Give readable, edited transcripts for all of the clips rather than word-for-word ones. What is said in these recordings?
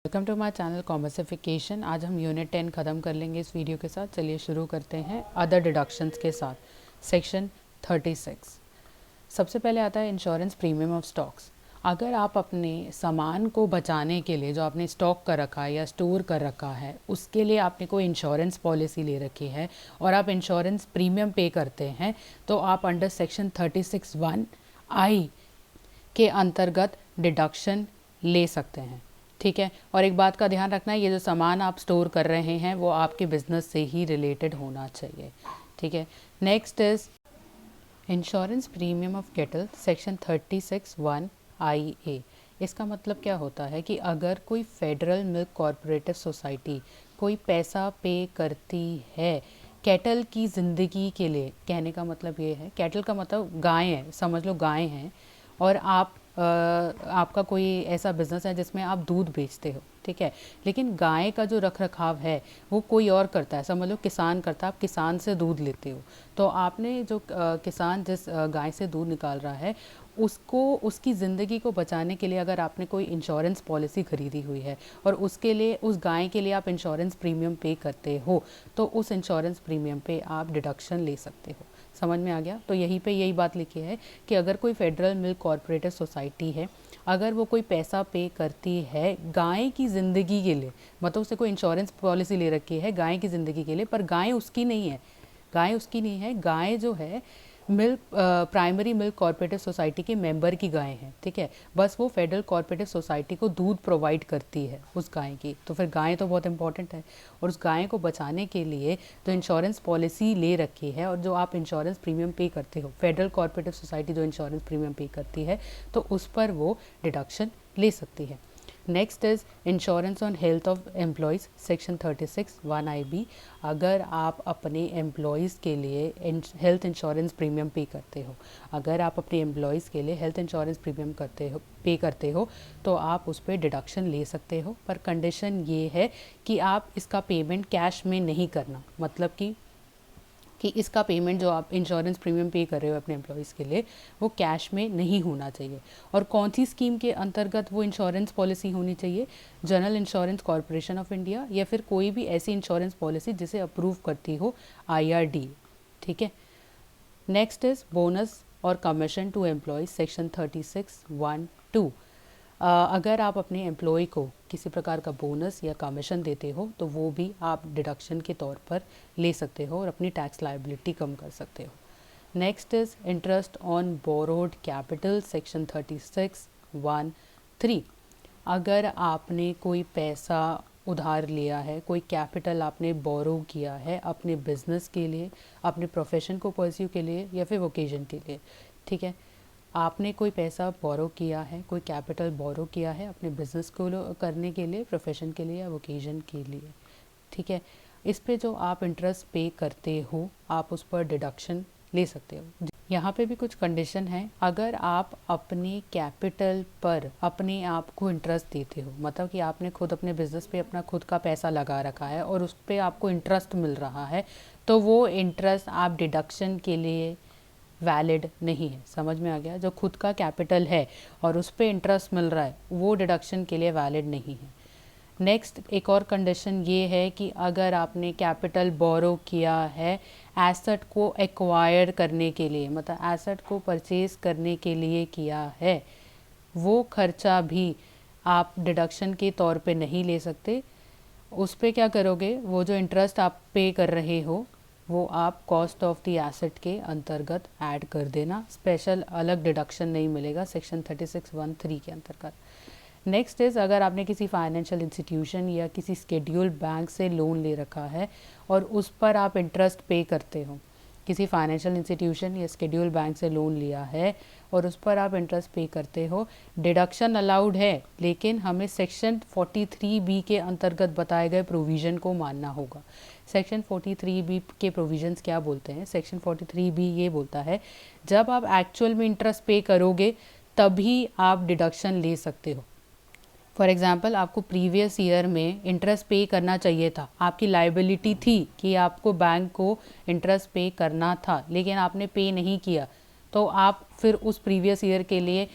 Welcome to my channel Commercification. आज हम unit 10 ख़त्म कर लेंगे इस वीडियो के साथ। चलिए शुरू करते हैं अदर डिडक्शंस के साथ। सेक्शन 36 सबसे पहले आता है इंश्योरेंस प्रीमियम ऑफ स्टॉक्स। अगर आप अपने सामान को बचाने के लिए जो आपने स्टॉक कर रखा है या स्टोर कर रखा है उसके लिए आपने कोई इंश्योरेंस पॉलिसी ले रखी है और आप इंश्योरेंस प्रीमियम पे करते हैं तो आप अंडर सेक्शन 36(1)(i) के अंतर्गत डिडक्शन ले सकते हैं। ठीक है, और एक बात का ध्यान रखना है, ये जो सामान आप स्टोर कर रहे हैं वो आपके बिजनेस से ही रिलेटेड होना चाहिए। ठीक है, next is insurance premium of kettle section 36(1)(i)(a). इसका मतलब क्या होता है कि अगर कोई फेडरल मिल्क कॉरपोरेटिव सोसाइटी कोई पैसा पे करती है कैटल की ज़िंदगी के लिए, कहने का मतलब ये है, कैटल का मतलब गाय है, समझ लो गाय हैं, और आपका कोई ऐसा बिज़नेस है जिसमें आप दूध बेचते हो, ठीक है, लेकिन गाय का जो रख रखाव है वो कोई और करता है, समझ लो किसान करता है, आप किसान से दूध लेते हो, तो आपने जो किसान जिस गाय से दूध निकाल रहा है उसको उसकी ज़िंदगी को बचाने के लिए अगर आपने कोई इंश्योरेंस पॉलिसी ख़रीदी हुई है और उसके लिए उस गाय के लिए आप इंश्योरेंस प्रीमियम पे करते हो तो उस इंश्योरेंस प्रीमियम पे आप डिडक्शन ले सकते हो। समझ में आ गया? तो यहीं पे यही बात लिखी है कि अगर कोई फेडरल मिल्क कॉरपोरेटिव सोसाइटी है, अगर वो कोई पैसा पे करती है गाय की ज़िंदगी के लिए, मतलब उसने कोई इंश्योरेंस पॉलिसी ले रखी है गाय की ज़िंदगी के लिए, पर गाय उसकी नहीं है, गाय उसकी नहीं है, गाय जो है milk primary milk corporative society के मेंबर की गाय है, ठीक है, बस वो फेडरल कॉरपोरेटिव सोसाइटी को दूध प्रोवाइड करती है उस गाय की, तो फिर गाय तो बहुत इंपॉर्टेंट है, और उस गाय को बचाने के लिए जो इंश्योरेंस पॉलिसी ले रखी है और जो आप इंश्योरेंस प्रीमियम पे करते हो, फेडरल कॉरपोरेटिव सोसाइटी जो इंश्योरेंस प्रीमियम पे करती है तो उस पर वो डिडक्शन ले सकती है। Next is insurance on health of employees section 36(1)(i)(b). अगर आप अपने एम्प्लॉयज़ के लिए हेल्थ इंश्योरेंस प्रीमियम पे करते हो, अगर आप अपने एम्प्लॉयज़ के लिए हेल्थ इंश्योरेंस प्रीमियम पे करते हो तो आप उस पर डिडक्शन ले सकते हो, पर कंडीशन ये है कि आप इसका पेमेंट कैश में नहीं करना, मतलब कि इसका पेमेंट जो आप इंश्योरेंस प्रीमियम पे कर रहे हो अपने एम्प्लॉयज़ के लिए वो कैश में नहीं होना चाहिए। और कौन सी स्कीम के अंतर्गत वो इंश्योरेंस पॉलिसी होनी चाहिए? General insurance corporation of India या फिर कोई भी ऐसी इंश्योरेंस पॉलिसी जिसे अप्रूव करती हो IRD। ठीक है, नेक्स्ट इज बोनस और कमीशन टू एम्प्लॉयज़ सेक्शन 36(1)(2). अगर आप अपने एम्प्लॉय को किसी प्रकार का बोनस या कमीशन देते हो तो वो भी आप डिडक्शन के तौर पर ले सकते हो और अपनी टैक्स लायबिलिटी कम कर सकते हो। Next is interest on borrowed capital section 36(1)(3). अगर आपने कोई पैसा उधार लिया है, कोई कैपिटल आपने बोरो किया है अपने बिजनेस के लिए, अपने प्रोफेशन को परस्यू के लिए या फिर वोकेशन के लिए, ठीक है, आपने कोई पैसा बोरो किया है, कोई कैपिटल बोरो किया है अपने बिजनेस को करने के लिए, प्रोफेशन के लिए या वोकेशन के लिए, ठीक है, इस पे जो आप इंटरेस्ट पे करते हो आप उस पर डिडक्शन ले सकते हो। यहाँ पे भी कुछ कंडीशन है, अगर आप अपने कैपिटल पर अपने आप को इंटरेस्ट देते हो, मतलब कि आपने खुद अपने बिजनेस पे अपना खुद का पैसा लगा रखा है और उस पर आपको इंटरेस्ट मिल रहा है, तो वो इंटरेस्ट आप डिडक्शन के लिए वैलिड नहीं है। समझ में आ गया? जो खुद का कैपिटल है और उस पर इंटरेस्ट मिल रहा है वो डिडक्शन के लिए वैलिड नहीं है। नेक्स्ट एक और कंडीशन ये है कि अगर आपने कैपिटल बोरो किया है एसेट को एक्वायर करने के लिए, मतलब एसेट को परचेज करने के लिए किया है, वो खर्चा भी आप डिडक्शन के तौर पे नहीं ले सकते। उस पे क्या करोगे, वो जो इंटरेस्ट आप पे कर रहे हो वो आप कॉस्ट ऑफ द एसेट के अंतर्गत ऐड कर देना, स्पेशल अलग डिडक्शन नहीं मिलेगा सेक्शन 36(1)(3) के अंतर्गत। नेक्स्ट इज़ अगर आपने किसी फाइनेंशियल इंस्टीट्यूशन या किसी स्केड्यूल्ड बैंक से लोन ले रखा है और उस पर आप इंटरेस्ट पे करते हो, किसी फाइनेंशियल इंस्टीट्यूशन या स्केड्यूल्ड बैंक से लोन लिया है और उस पर आप इंटरेस्ट पे करते हो, डिडक्शन अलाउड है, लेकिन हमें सेक्शन 43B के अंतर्गत बताए गए प्रोविज़न को मानना होगा। सेक्शन 43B के प्रोविजंस क्या बोलते हैं? सेक्शन 43B ये बोलता है जब आप एक्चुअल में इंटरेस्ट पे करोगे तभी आप डिडक्शन ले सकते हो। फॉर एग्ज़ाम्पल आपको प्रीवियस ईयर में इंटरेस्ट पे करना चाहिए था, आपकी लाइबिलिटी थी कि आपको बैंक को इंटरेस्ट पे करना था, लेकिन आपने पे नहीं किया, तो आप फिर उस प्रीवियस ईयर के लिए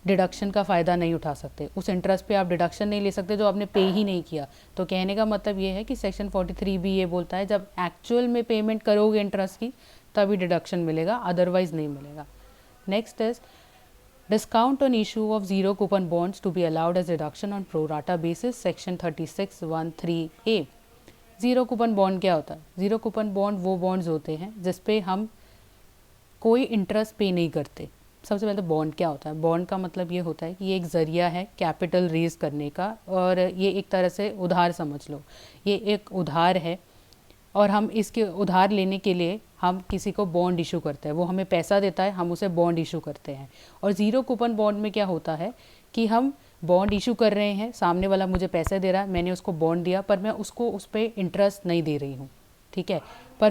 डिडक्शन का फ़ायदा नहीं उठा सकते, उस इंटरेस्ट पे आप डिडक्शन नहीं ले सकते जो आपने पे ही नहीं किया। तो कहने का मतलब ये है कि सेक्शन 43 भी ये बोलता है जब एक्चुअल में पेमेंट करोगे इंटरेस्ट की तभी डिडक्शन मिलेगा, अदरवाइज नहीं मिलेगा। Next is discount on issue of zero coupon bonds to be allowed as deduction on pro rata basis, section 36(1)(3)(a)। Zero coupon bond क्या होता है? ज़ीरो कूपन बॉन्ड वो बॉन्ड्स होते हैं जिसपे हम कोई इंटरेस्ट पे नहीं करते। सबसे पहले तो बॉन्ड क्या होता है? बॉन्ड का मतलब ये होता है कि ये एक ज़रिया है कैपिटल रेज करने का, और ये एक तरह से उधार समझ लो, ये एक उधार है और हम इसके उधार लेने के लिए हम किसी को बॉन्ड इशू करते हैं, वो हमें पैसा देता है, हम उसे बॉन्ड इशू करते हैं। और ज़ीरो कूपन बॉन्ड में क्या होता है कि हम बॉन्ड इशू कर रहे हैं, सामने वाला मुझे पैसे दे रहा है, मैंने उसको बॉन्ड दिया पर मैं उसको उस पर इंटरेस्ट नहीं दे रही हूँ, ठीक है। पर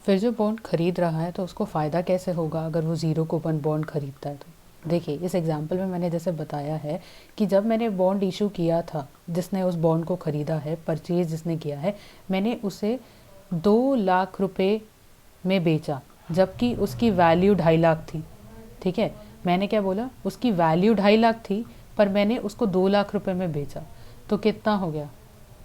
फिर जो बॉन्ड खरीद रहा है तो उसको फ़ायदा कैसे होगा अगर वो ज़ीरो कूपन बॉन्ड खरीदता है? तो देखिए इस एग्जांपल में मैंने जैसे बताया है कि जब मैंने बॉन्ड इशू किया था, जिसने उस बॉन्ड को ख़रीदा है, परचेज जिसने किया है, मैंने उसे 2 लाख रुपए में बेचा, जबकि उसकी वैल्यू 2.5 लाख थी, ठीक है। मैंने क्या बोला? उसकी वैल्यू 2.5 लाख थी पर मैंने उसको 2 लाख रुपए में बेचा, तो कितना हो गया?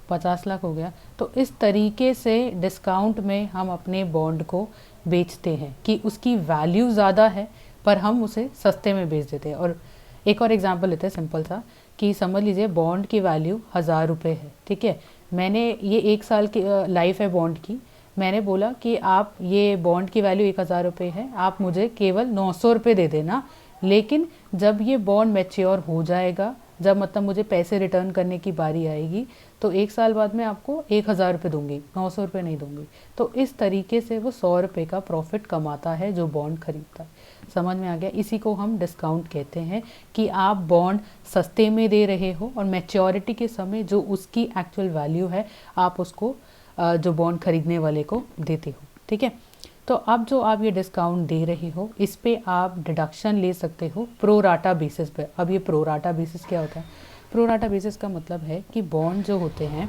50 लाख हो गया। तो इस तरीके से डिस्काउंट में हम अपने बॉन्ड को बेचते हैं कि उसकी वैल्यू ज़्यादा है पर हम उसे सस्ते में बेच देते हैं। और एक और एग्जांपल लेते हैं सिंपल सा, कि समझ लीजिए बॉन्ड की वैल्यू 1000 रुपये है, ठीक है। मैंने ये 1 साल की लाइफ है बॉन्ड की, मैंने बोला कि आप ये बॉन्ड की वैल्यू 1000 रुपये है, आप मुझे केवल 900 रुपये दे देना, लेकिन जब ये बॉन्ड मैच्योर हो जाएगा, जब मतलब मुझे पैसे रिटर्न करने की बारी आएगी, तो 1 साल बाद मैं आपको 1000 रुपये दूंगी, 900 रुपये नहीं दूंगी। तो इस तरीके से वो 100 रुपये का प्रॉफिट कमाता है जो बॉन्ड खरीदता है। समझ में आ गया? इसी को हम डिस्काउंट कहते हैं कि आप बॉन्ड सस्ते में दे रहे हो और मैच्योरिटी के समय जो उसकी एक्चुअल वैल्यू है आप उसको जो बॉन्ड खरीदने वाले को देते हो, ठीक है। तो अब जो आप ये डिस्काउंट दे रहे हो इस पे आप डिडक्शन ले सकते हो प्रोराटा बेसिस पे। अब ये प्रोराटा बेसिस क्या होता है? प्रोराटा बेसिस का मतलब है कि बॉन्ड जो होते हैं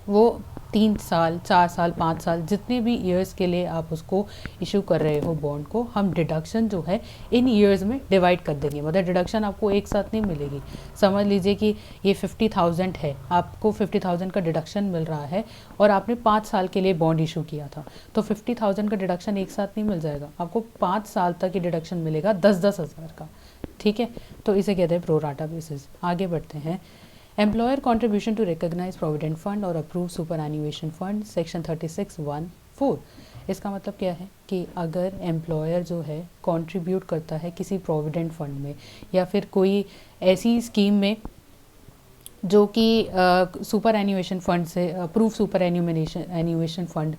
वो 3 साल, 4 साल, 5 साल, जितने भी ईयर्स के लिए आप उसको इशू कर रहे हो बॉन्ड को, हम डिडक्शन जो है इन ईयर्स में डिवाइड कर देंगे। मतलब डिडक्शन आपको एक साथ नहीं मिलेगी। समझ लीजिए कि ये 50,000 है, आपको 50,000 का डिडक्शन मिल रहा है और आपने 5 साल के लिए बॉन्ड इशू किया था, तो 50,000 का डिडक्शन एक साथ नहीं मिल जाएगा, आपको 5 साल तक ही डिडक्शन मिलेगा 10-10 हज़ार का, ठीक है। तो इसे कहते हैं प्रोराटा बेसिस। आगे बढ़ते हैं। Employer contribution to recognise provident fund और अप्रूव सुपरएन्युएशन फंड, सेक्शन 36(1)(4)। इसका मतलब क्या है कि अगर एम्प्लॉयर जो है कंट्रीब्यूट करता है किसी प्रोविडेंट फंड में या फिर कोई ऐसी स्कीम में जो कि सुपर एन्यूएशन फंड से अप्रूव सुपर एन्यूएशन फंड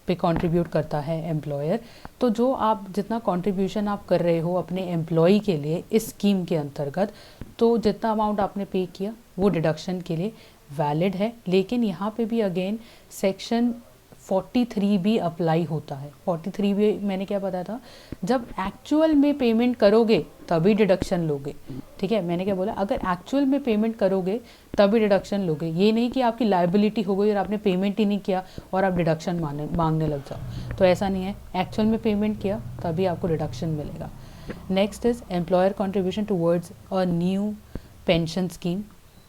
पे कंट्रीब्यूट करता है एम्प्लॉयर, तो जो आप जितना कंट्रीब्यूशन आप कर रहे हो अपने एम्प्लॉय के लिए इस स्कीम के अंतर्गत, तो जितना अमाउंट आपने पे किया वो डिडक्शन के लिए वैलिड है। लेकिन यहाँ पे भी अगेन सेक्शन 43 भी अप्लाई होता है। 43 भी मैंने क्या बताया था? जब एक्चुअल में पेमेंट करोगे तभी डिडक्शन लोगे, ठीक है। मैंने क्या बोला? अगर एक्चुअल में पेमेंट करोगे तभी डिडक्शन लोगे। ये नहीं कि आपकी लायबिलिटी हो गई और आपने पेमेंट ही नहीं किया और आप डिडक्शन मांगने लग जाओ, तो ऐसा नहीं है। एक्चुअल में पेमेंट किया तभी आपको डिडक्शन मिलेगा। Next is employer contribution towards a new pension scheme.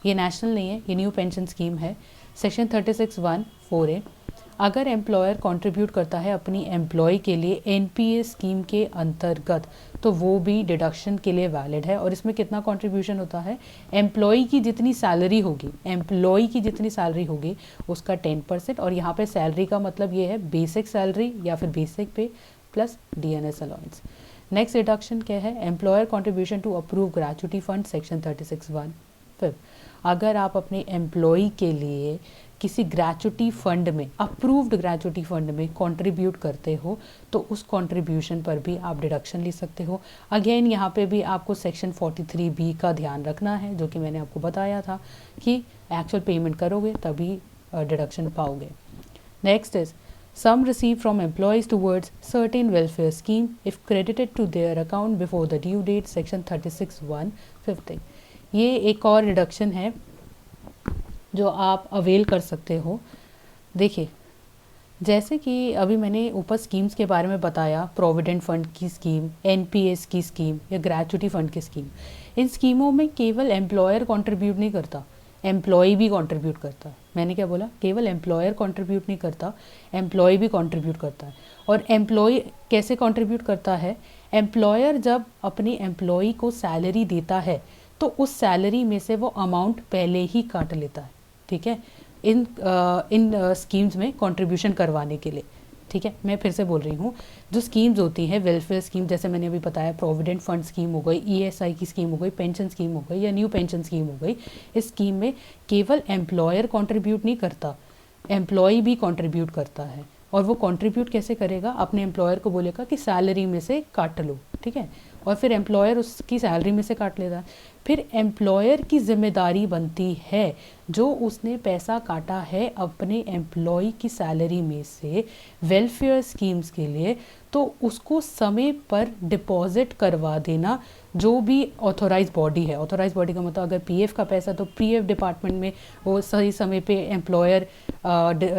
ये नेशनल नहीं है, ये न्यू पेंशन स्कीम है। Section 36(1)(4)(a)। अगर एम्प्लॉयर कंट्रीब्यूट करता है अपनी एम्प्लॉय के लिए एनपीएस स्कीम के अंतर्गत, तो वो भी डिडक्शन के लिए वैलिड है। और इसमें कितना कंट्रीब्यूशन होता है? एम्प्लॉय की जितनी सैलरी होगी उसका 10%। और यहाँ पे सैलरी का मतलब ये है बेसिक सैलरी या फिर basic pay plus DNS allowance. Next deduction क्या है? Employer contribution to approve gratuity fund, section 36(1)(5). अगर आप अपने एम्प्लॉय के लिए किसी ग्रेचुटी फंड में, अप्रूव्ड ग्रेचुटी फंड में कंट्रीब्यूट करते हो तो उस कंट्रीब्यूशन पर भी आप डिडक्शन ले सकते हो। अगेन यहाँ पे भी आपको सेक्शन 43B का ध्यान रखना है, जो कि मैंने आपको बताया था कि एक्चुअल पेमेंट करोगे तभी डिडक्शन पाओगे। Next is sum receive from employees towards certain welfare scheme if credited to their account before the due date, section 36(1)(5). ये एक और डिडक्शन है जो आप अवेल कर सकते हो। देखिए जैसे कि अभी मैंने ऊपर स्कीम्स के बारे में बताया, प्रोविडेंट फंड की स्कीम, एनपीएस की स्कीम या ग्रेच्युटी फंड की स्कीम। इन स्कीमों में केवल एम्प्लॉयर कंट्रीब्यूट नहीं करता, एम्प्लॉय भी कंट्रीब्यूट करता है। मैंने क्या बोला, केवल एम्प्लॉयर कंट्रीब्यूट नहीं करता, एम्प्लॉय भी कंट्रीब्यूट करता है। और एम्प्लॉय कैसे कंट्रीब्यूट करता है, एम्प्लॉयर जब अपनी एम्प्लॉय को सैलरी देता है तो उस सैलरी में से वो अमाउंट पहले ही काट लेता है, ठीक है, इन स्कीम्स में कंट्रीब्यूशन करवाने के लिए, ठीक है। मैं फिर से बोल रही हूँ, जो स्कीम्स होती हैं वेलफेयर स्कीम, जैसे मैंने अभी बताया, प्रोविडेंट फंड स्कीम हो गई, ईएसआई की स्कीम हो गई, पेंशन स्कीम हो गई या न्यू पेंशन स्कीम हो गई, इस स्कीम में केवल एम्प्लॉयर कंट्रीब्यूट नहीं करता, एम्प्लॉय भी कंट्रीब्यूट करता है। और वो कंट्रीब्यूट कैसे करेगा, अपने एम्प्लॉयर को बोलेगा कि सैलरी में से काट लो, ठीक है, और फिर एम्प्लॉयर उसकी सैलरी में से काट लेता है। फिर एम्प्लॉयर की जिम्मेदारी बनती है, जो उसने पैसा काटा है अपने एम्प्लॉय की सैलरी में से वेलफेयर स्कीम्स के लिए, तो उसको समय पर डिपॉजिट करवा देना। जो भी ऑथोराइज बॉडी है, ऑथोराइज बॉडी का मतलब अगर पीएफ का पैसा तो पीएफ डिपार्टमेंट में वो सही समय पे एम्प्लॉयर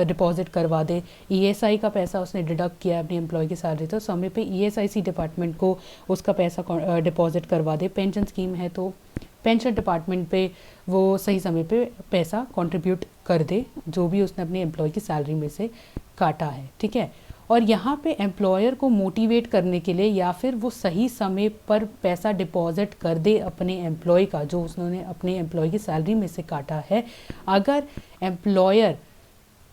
डिपॉजिट करवा दे। ईएसआई का पैसा उसने डिडक्ट किया अपनी एम्प्लॉय की सैलरी, तो समय पे ईएसआईसी डिपार्टमेंट को उसका पैसा डिपॉजिट करवा दे। पेंशन स्कीम है तो पेंशन डिपार्टमेंट पे वो सही समय पे पैसा कंट्रीब्यूट कर दे, जो भी उसने अपने एम्प्लॉय की सैलरी में से काटा है, ठीक है। और यहाँ पे एम्प्लॉयर को मोटिवेट करने के लिए या फिर वो सही समय पर पैसा डिपॉजिट कर दे अपने एम्प्लॉय का, जो उसने अपने एम्प्लॉय की सैलरी में से काटा है। अगर एम्प्लॉयर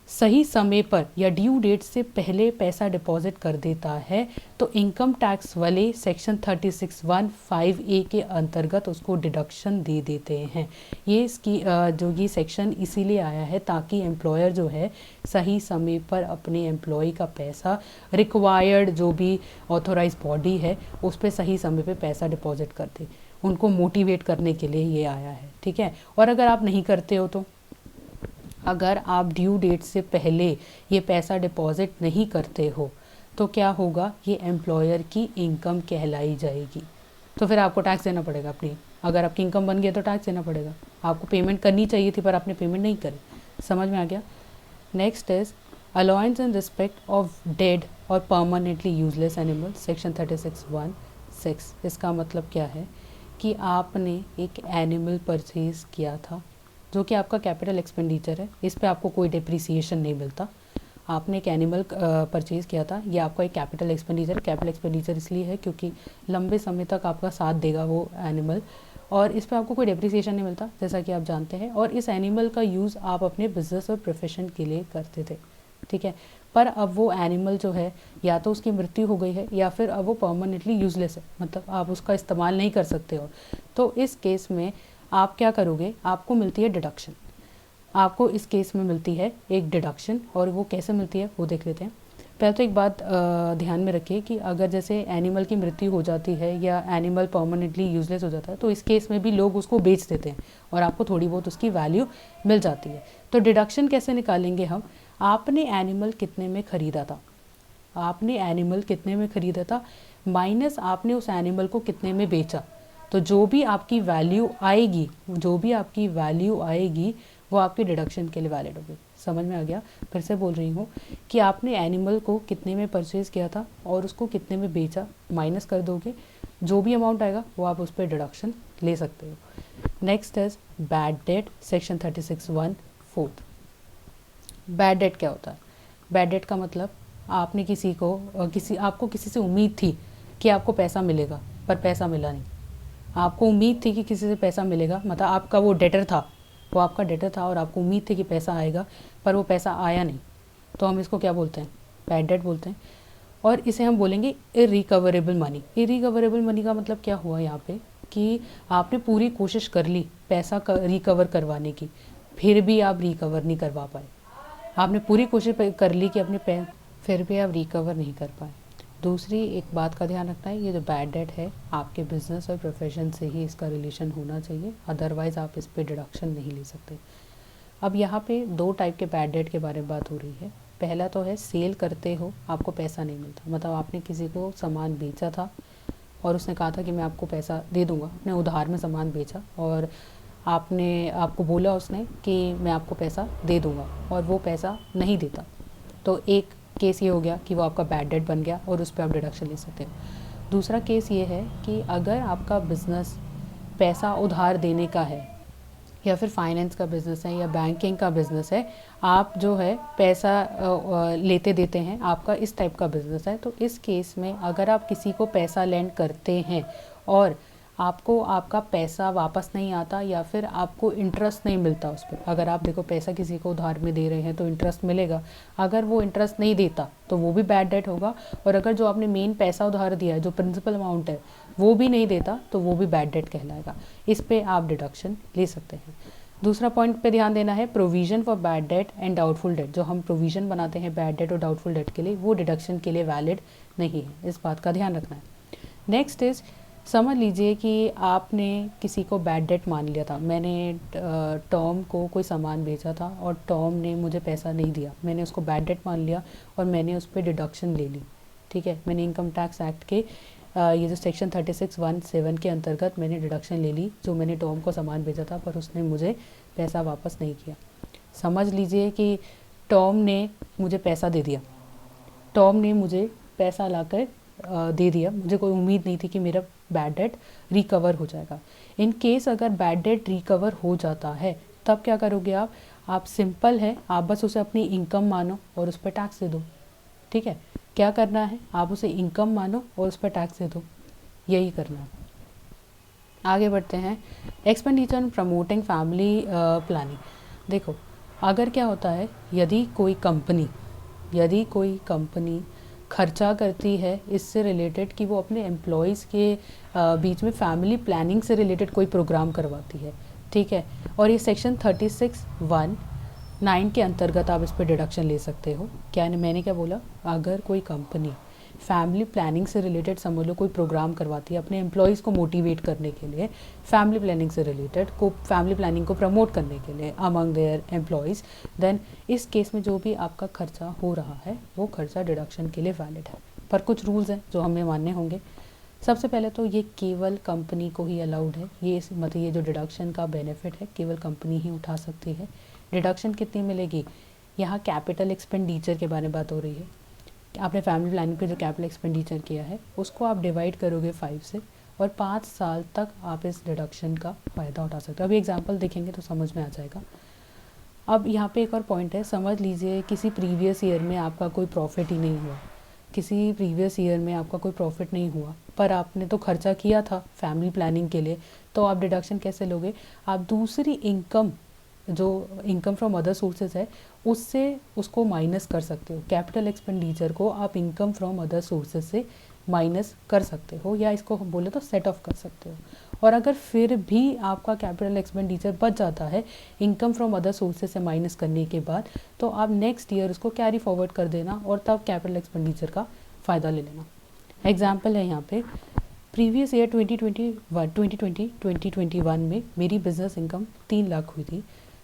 सही समय पर या ड्यू डेट से पहले पैसा डिपॉजिट कर देता है तो इनकम टैक्स वाले सेक्शन 36(1)(5)(a) के अंतर्गत उसको डिडक्शन दे देते हैं। ये इसकी जो ये सेक्शन इसीलिए आया है ताकि एम्प्लॉयर जो है सही समय पर अपने एम्प्लॉय का पैसा, रिक्वायर्ड जो भी ऑथोराइज बॉडी है उस पर सही समय पे पैसा डिपॉजिट कर दे। उनको मोटिवेट करने के लिए ये आया है, ठीक है। और अगर आप नहीं करते हो तो, अगर आप ड्यू डेट से पहले ये पैसा डिपॉजिट नहीं करते हो तो क्या होगा, ये एम्प्लॉयर की इनकम कहलाई जाएगी। तो फिर आपको टैक्स देना पड़ेगा अपनी, अगर आपकी इनकम बन गया तो टैक्स देना पड़ेगा। आपको पेमेंट करनी चाहिए थी पर आपने पेमेंट नहीं करी। समझ में आ गया। Next is allowance in respect of dead और परमानेंटली यूजलेस एनिमल, सेक्शन 36(1)(6)। इसका मतलब क्या है कि आपने एक एनिमल परचेज किया था जो कि आपका कैपिटल एक्सपेंडिचर है, इस पे आपको कोई डिप्रिसिएशन नहीं मिलता। आपने एक एनिमल परचेज़ किया था, ये आपका एक कैपिटल एक्सपेंडिचर, कैपिटल एक्सपेंडिचर इसलिए है क्योंकि लंबे समय तक आपका साथ देगा वो एनिमल, और इस पे आपको कोई डिप्रिसिएशन नहीं मिलता जैसा कि आप जानते हैं। और इस एनिमल का यूज़ आप अपने बिजनेस और प्रोफेशन के लिए करते थे, ठीक है। पर अब वो एनिमल जो है या तो उसकी मृत्यु हो गई है या फिर अब वो परमानेंटली यूजलेस है, मतलब आप उसका इस्तेमाल नहीं कर सकते हो। तो इस केस में आप क्या करोगे, आपको मिलती है डिडक्शन। आपको इस केस में मिलती है एक डिडक्शन, और वो कैसे मिलती है वो देख लेते हैं। पहले तो एक बात ध्यान में रखिए कि अगर जैसे एनिमल की मृत्यु हो जाती है या एनिमल परमानेंटली यूजलेस हो जाता है तो इस केस में भी लोग उसको बेच देते हैं और आपको थोड़ी बहुत उसकी वैल्यू मिल जाती है। तो डिडक्शन कैसे निकालेंगे हम, आपने एनिमल कितने में ख़रीदा था, आपने एनिमल कितने में ख़रीदा था माइनस आपने उस एनिमल को कितने में बेचा, तो जो भी आपकी वैल्यू आएगी, जो भी आपकी वैल्यू आएगी वो आपकी डिडक्शन के लिए वैलिड होगी। समझ में आ गया। फिर से बोल रही हूँ कि आपने एनिमल को कितने में परचेज़ किया था और उसको कितने में बेचा, माइनस कर दोगे, जो भी अमाउंट आएगा वो आप उस पर डिडक्शन ले सकते हो। Next is bad debt, section 36(1)(4). Bad debt क्या होता है, बैड डेट का मतलब आपने किसी को आपको किसी से उम्मीद थी कि आपको पैसा मिलेगा पर पैसा मिला नहीं। आपको उम्मीद थी कि किसी से पैसा मिलेगा, मतलब आपका वो डेटर था, वो आपका डेटर था और आपको उम्मीद थी कि पैसा आएगा पर वो पैसा आया नहीं, तो हम इसको क्या बोलते हैं, बैड डेट बोलते हैं। और इसे हम बोलेंगे इरिकवरेबल मनी। इरिकवरेबल मनी का मतलब क्या हुआ यहाँ पे कि आपने पूरी कोशिश कर ली पैसा रिकवर करवाने की, फिर भी आप रिकवर नहीं करवा पाए। आपने पूरी कोशिश कर ली कि अपने फिर भी आप रिकवर नहीं कर पाए। दूसरी एक बात का ध्यान रखना है, ये जो बैड डेट है आपके बिजनेस और प्रोफेशन से ही इसका रिलेशन होना चाहिए, अदरवाइज़ आप इस पे डिडक्शन नहीं ले सकते। अब यहाँ पे दो टाइप के बैड डेट के बारे में बात हो रही है। पहला तो है सेल करते हो आपको पैसा नहीं मिलता, मतलब आपने किसी को सामान बेचा था और उसने कहा था कि मैं आपको पैसा दे दूँगा, अपने उधार में सामान बेचा और आपको बोला उसने कि मैं आपको पैसा दे दूँगा और वो पैसा नहीं देता, तो एक केस ये हो गया कि वो आपका बैड डेट बन गया और उस पर आप डिडक्शन ले सकते हो। दूसरा केस ये है कि अगर आपका बिज़नेस पैसा उधार देने का है या फिर फाइनेंस का बिज़नेस है या बैंकिंग का बिज़नेस है, आप जो है पैसा लेते देते हैं, आपका इस टाइप का बिज़नेस है, तो इस केस में अगर आप किसी को पैसा लेंड करते हैं और आपको आपका पैसा वापस नहीं आता या फिर आपको इंटरेस्ट नहीं मिलता उस पर, अगर आप देखो पैसा किसी को उधार में दे रहे हैं तो इंटरेस्ट मिलेगा, अगर वो इंटरेस्ट नहीं देता तो वो भी बैड डेट होगा, और अगर जो आपने मेन पैसा उधार दिया है जो प्रिंसिपल अमाउंट है वो भी नहीं देता तो वो भी बैड डेट कहलाएगा। इस पे आप डिडक्शन ले सकते हैं। दूसरा पॉइंट पे ध्यान देना है, provision for bad debt and doubtful debt. जो हम प्रोविजन बनाते हैं बैड डेट और डाउटफुल डेट के लिए, वो डिडक्शन के लिए वैलिड नहीं है, इस बात का ध्यान रखना है। नेक्स्ट इज, समझ लीजिए कि आपने किसी को बैड डेट मान लिया था। मैंने टॉम को कोई सामान बेचा था और टॉम ने मुझे पैसा नहीं दिया, मैंने उसको बैड डेट मान लिया और मैंने उस पर डिडक्शन ले ली। ठीक है, मैंने इनकम टैक्स एक्ट के ये जो सेक्शन 36(1)(7) के अंतर्गत मैंने डिडक्शन ले ली, जो मैंने टॉम को सामान बेचा था पर उसने मुझे पैसा वापस नहीं किया। समझ लीजिए कि टॉम ने मुझे पैसा दे दिया, टॉम ने मुझे पैसा लाकर दे दिया, मुझे कोई उम्मीद नहीं थी कि मेरा बैड डेट रिकवर हो जाएगा। इन केस अगर बैड डेट रिकवर हो जाता है तब क्या करोगे आप सिंपल है, आप बस उसे अपनी इनकम मानो और उस पर टैक्स दे दो। ठीक है, क्या करना है, आप उसे इनकम मानो और उस पर टैक्स दे दो, यही करना है। आगे बढ़ते हैं, expenditure on promoting family planning. देखो, अगर क्या होता है, यदि कोई कंपनी खर्चा करती है इससे रिलेटेड कि वो अपने एम्प्लॉयज़ के बीच में फैमिली प्लानिंग से रिलेटेड कोई प्रोग्राम करवाती है, ठीक है, और ये सेक्शन 36(1)(9) के अंतर्गत आप इस पर डिडक्शन ले सकते हो। मैंने क्या बोला, अगर कोई कंपनी फैमिली प्लानिंग से रिलेटेड समझ लो कोई प्रोग्राम करवाती है अपने एम्प्लॉयज़ को मोटिवेट करने के लिए, फैमिली प्लानिंग से रिलेटेड फैमिली प्लानिंग को प्रमोट करने के लिए अमंग देयर एम्प्लॉयज़, देन इस केस में जो भी आपका खर्चा हो रहा है वो खर्चा डिडक्शन के लिए वैलिड है। पर कुछ रूल्स हैं जो हमें मानने होंगे। सबसे पहले तो ये केवल कंपनी को ही अलाउड है, ये जो डिडक्शन का बेनिफिट है केवल कंपनी ही उठा सकती है। डिडक्शन कितनी मिलेगी, यहाँ कैपिटल एक्सपेंडिचर के बारे में बात हो रही है। आपने फैमिली प्लानिंग पे जो कैपिटल एक्सपेंडिचर किया है उसको आप डिवाइड करोगे 5 से और 5 साल तक आप इस डिडक्शन का फ़ायदा उठा सकते हो। अभी एग्जांपल देखेंगे तो समझ में आ जाएगा। अब यहाँ पे एक और पॉइंट है, समझ लीजिए किसी प्रीवियस ईयर में आपका कोई प्रॉफिट ही नहीं हुआ, पर आपने तो खर्चा किया था फैमिली प्लानिंग के लिए, तो आप डिडक्शन कैसे लोगे, आप दूसरी इनकम जो इनकम फ्रॉम अदर सोर्सेज है उससे उसको माइनस कर सकते हो। कैपिटल एक्सपेंडिचर को आप इनकम फ्रॉम अदर सोर्सेज से माइनस कर सकते हो या इसको हम बोले तो सेट ऑफ कर सकते हो। और अगर फिर भी आपका कैपिटल एक्सपेंडिचर बच जाता है इनकम फ्रॉम अदर सोर्सेज से माइनस करने के बाद, तो आप नेक्स्ट ईयर उसको कैरी फॉरवर्ड कर देना और तब कैपिटल एक्सपेंडिचर का फ़ायदा ले लेना। एग्जाम्पल है यहाँ पे, प्रीवियस ईयर 2021 में मेरी बिजनेस इनकम 3 लाख हुई थी।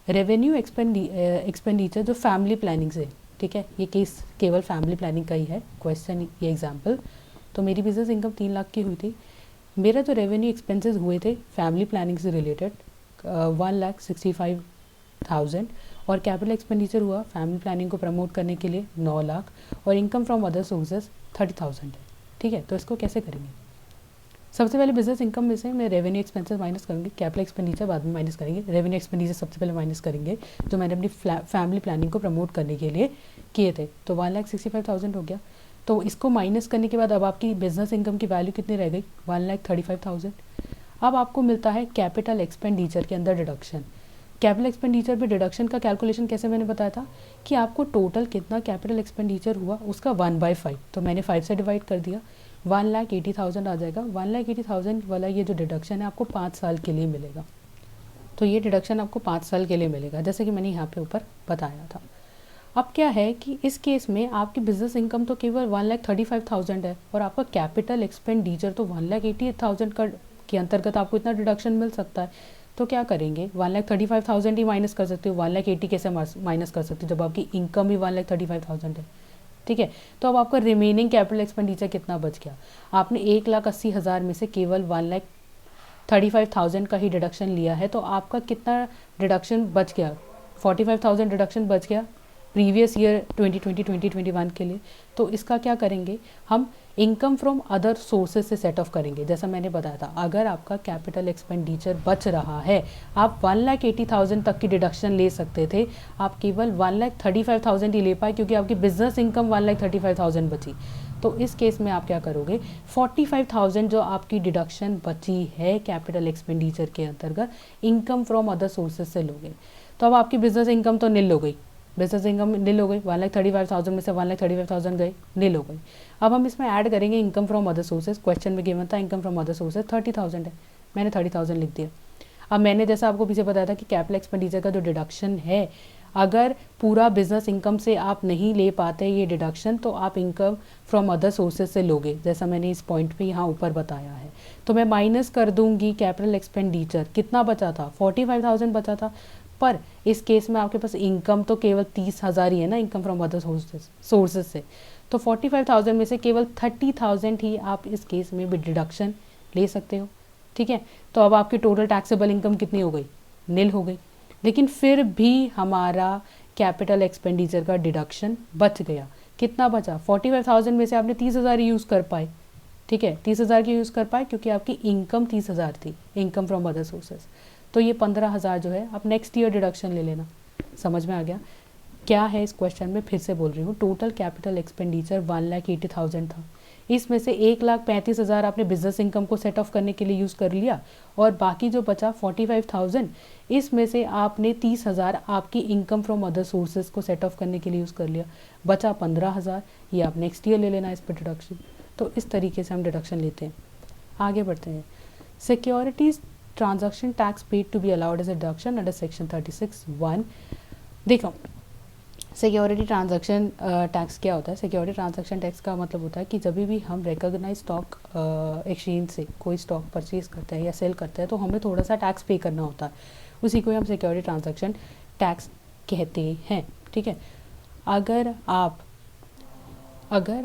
रेवेन्यू एक्सपेंडिचर जो फैमिली प्लानिंग से, ठीक है, ये केस केवल फैमिली प्लानिंग का ही है क्वेश्चन, ये एग्जांपल। तो मेरी बिजनेस इनकम 3 लाख की हुई थी, मेरा जो रेवेन्यू एक्सपेंसेस हुए थे फैमिली प्लानिंग से रिलेटेड 1,65,000 और कैपिटल एक्सपेंडिचर हुआ फैमिली प्लानिंग को प्रमोट करने के लिए 9 लाख और इनकम फ्रॉम अदर सोर्सेज 30,000 है। ठीक है, तो इसको कैसे करेंगे, सबसे पहले बिजनेस इनकम में से मैं रेवेन्यू एक्सपेंसेस माइनस करूँगी, कैपिटल एक्सपेंडिचर बाद में माइनस करेंगे, रेवेन्यू एक्सपेंडिचर सबसे पहले माइनस करेंगे जो मैंने अपनी फैमिली प्लानिंग को प्रमोट करने के लिए किए थे, तो 1,65,000 हो गया। तो इसको माइनस करने के बाद अब आपकी बिजनेस इनकम की वैल्यू कितनी रह गई, 1,35,000। अब आपको मिलता है कैपिटल एक्सपेंडिचर के अंदर डिडक्शन। कैपिटल एक्सपेंडिचर पे डिडक्शन का कैलकुलेशन कैसे मैंने बताया था कि आपको टोटल कितना कैपिटल एक्सपेंडिचर हुआ उसका 1/5, तो मैंने 5 से डिवाइड कर दिया, 1,80,000 आ जाएगा। 1,80,000 वाला ये जो डिडक्शन है आपको 5 साल के लिए मिलेगा। तो ये डिडक्शन आपको 5 साल के लिए मिलेगा, जैसे कि मैंने यहाँ पे ऊपर बताया था। अब क्या है कि इस केस में आपकी बिजनेस इनकम तो केवल 1,35,000 है और आपका कैपिटल एक्सपेंडिचर तो 1,80,000 का के अंतर्गत आपको इतना डिडक्शन मिल सकता है। तो क्या करेंगे, 1,35,000 ही माइनस कर सकते हो, 1,80,000 कैसे माइनस कर सकते हो जब आपकी इनकम ही 1,35,000 है। ठीक है, तो अब आपका रिमेनिंग कैपिटल एक्सपेंडिचर कितना बच गया, आपने 1,80,000 में से केवल 1,35,000 का ही डिडक्शन लिया है, तो आपका कितना डिडक्शन बच गया, 45,000 डिडक्शन बच गया प्रीवियस ईयर 2020-2021 के लिए, तो इसका क्या करेंगे हम, इनकम फ्रॉम अदर सोर्सेज से सेट ऑफ करेंगे। जैसा मैंने बताया था, अगर आपका कैपिटल एक्सपेंडिचर बच रहा है, आप 1,80,000 तक की डिडक्शन ले सकते थे, आप केवल 1,35,000 ही ले पाए क्योंकि आपकी बिजनेस इनकम 1,35,000 बची। तो इस केस में आप क्या करोगे, 45,000 जो आपकी डिडक्शन बची है कैपिटल एक्सपेंडिचर के अंतर्गत, इनकम फ्रॉम अदर सोर्सेज से लोगे। तो अब आपकी बिजनेस इनकम तो नील हो गई, बिजनेस इनकम नील हो गई, 1,35,000 में से 1,35,000 गए, नील हो गई। अब हम इसमें ऐड करेंगे income from other sources. Question में गिवन था इनकम फ्रॉम अदर सोर्सेज 30,000 है, मैंने 30,000 लिख दिया। अब मैंने जैसा आपको पीछे बताया था कि कैपिटल एक्सपेंडिचर का जो डिडक्शन है, अगर पूरा बिजनेस इनकम से आप नहीं ले पाते ये डिडक्शन, तो आप इनकम फ्रॉम अदर सोर्सेज से लोगे, जैसा मैंने इस पॉइंट पे यहाँ ऊपर बताया है। तो मैं माइनस कर दूंगी कैपिटल एक्सपेंडिचर, कितना बचा था, 45,000 बचा था, पर इस केस में आपके पास इनकम तो केवल 30,000 ही है ना, इनकम फ्रॉम अदर सोर्सेज से। तो 45,000 में से केवल 30,000 ही आप इस केस में भी डिडक्शन ले सकते हो, ठीक है। तो अब आपकी टोटल टैक्सेबल इनकम कितनी हो गई, नील हो गई। लेकिन फिर भी हमारा कैपिटल एक्सपेंडिचर का डिडक्शन बच गया, कितना बचा, 45,000 में से आपने 30,000 यूज़ कर पाए, ठीक है, 30,000 की यूज़ कर पाए क्योंकि आपकी इनकम 30,000 थी, इनकम फ्रॉम अदर सोर्सेज। तो ये 15,000 जो है आप नेक्स्ट ईयर डिडक्शन ले लेना। समझ में आ गया क्या है इस क्वेश्चन में, फिर से बोल रही हूँ, टोटल कैपिटल एक्सपेंडिचर 1,80,000 था, इसमें से 1,35,000 आपने बिजनेस इनकम को सेट ऑफ करने के लिए यूज़ कर लिया, और बाकी जो बचा 45,000, इसमें से आपने 30,000 आपकी इनकम फ्रॉम अदर सोर्सेज को सेट ऑफ करने के लिए यूज़ कर लिया, बचा 15,000, ये आप नेक्स्ट ईयर ले लेना इस पर डिडक्शन। तो इस तरीके से हम डिडक्शन लेते हैं। आगे बढ़ते हैं, securities transaction tax paid to be allowed as a deduction under section 36(1). देखो, सिक्योरिटी ट्रांजैक्शन टैक्स क्या होता है, सिक्योरिटी ट्रांजैक्शन टैक्स का मतलब होता है कि जब भी हम रिकॉग्नाइज स्टॉक एक्सचेंज से कोई स्टॉक परचेज करते हैं या सेल करते हैं, तो हमें थोड़ा सा टैक्स पे करना होता है, उसी को हम सिक्योरिटी ट्रांजैक्शन टैक्स कहते हैं, ठीक है। अगर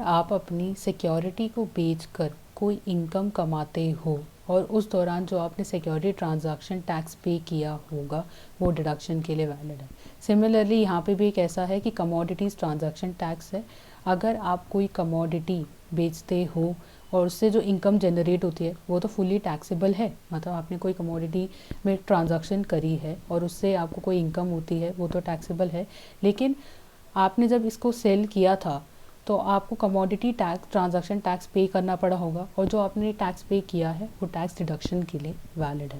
आप अपनी सिक्योरिटी को बेचकर कोई इनकम कमाते हो और उस दौरान जो आपने सिक्योरिटी ट्रांजैक्शन टैक्स पे किया होगा वो डिडक्शन के लिए वैलिड है। सिमिलरली यहाँ पे भी एक ऐसा है कि कमोडिटीज़ ट्रांजैक्शन टैक्स है, अगर आप कोई कमोडिटी बेचते हो और उससे जो इनकम जनरेट होती है वो तो फुली टैक्सेबल है, मतलब आपने कोई कमोडिटी में ट्रांजैक्शन करी है और उससे आपको कोई इनकम होती है वो तो टैक्सेबल है, लेकिन आपने जब इसको सेल किया था तो आपको commodity tax transaction tax pay करना पड़ा होगा, और जो आपने टैक्स पे किया है वो टैक्स डिडक्शन के लिए वैलिड है।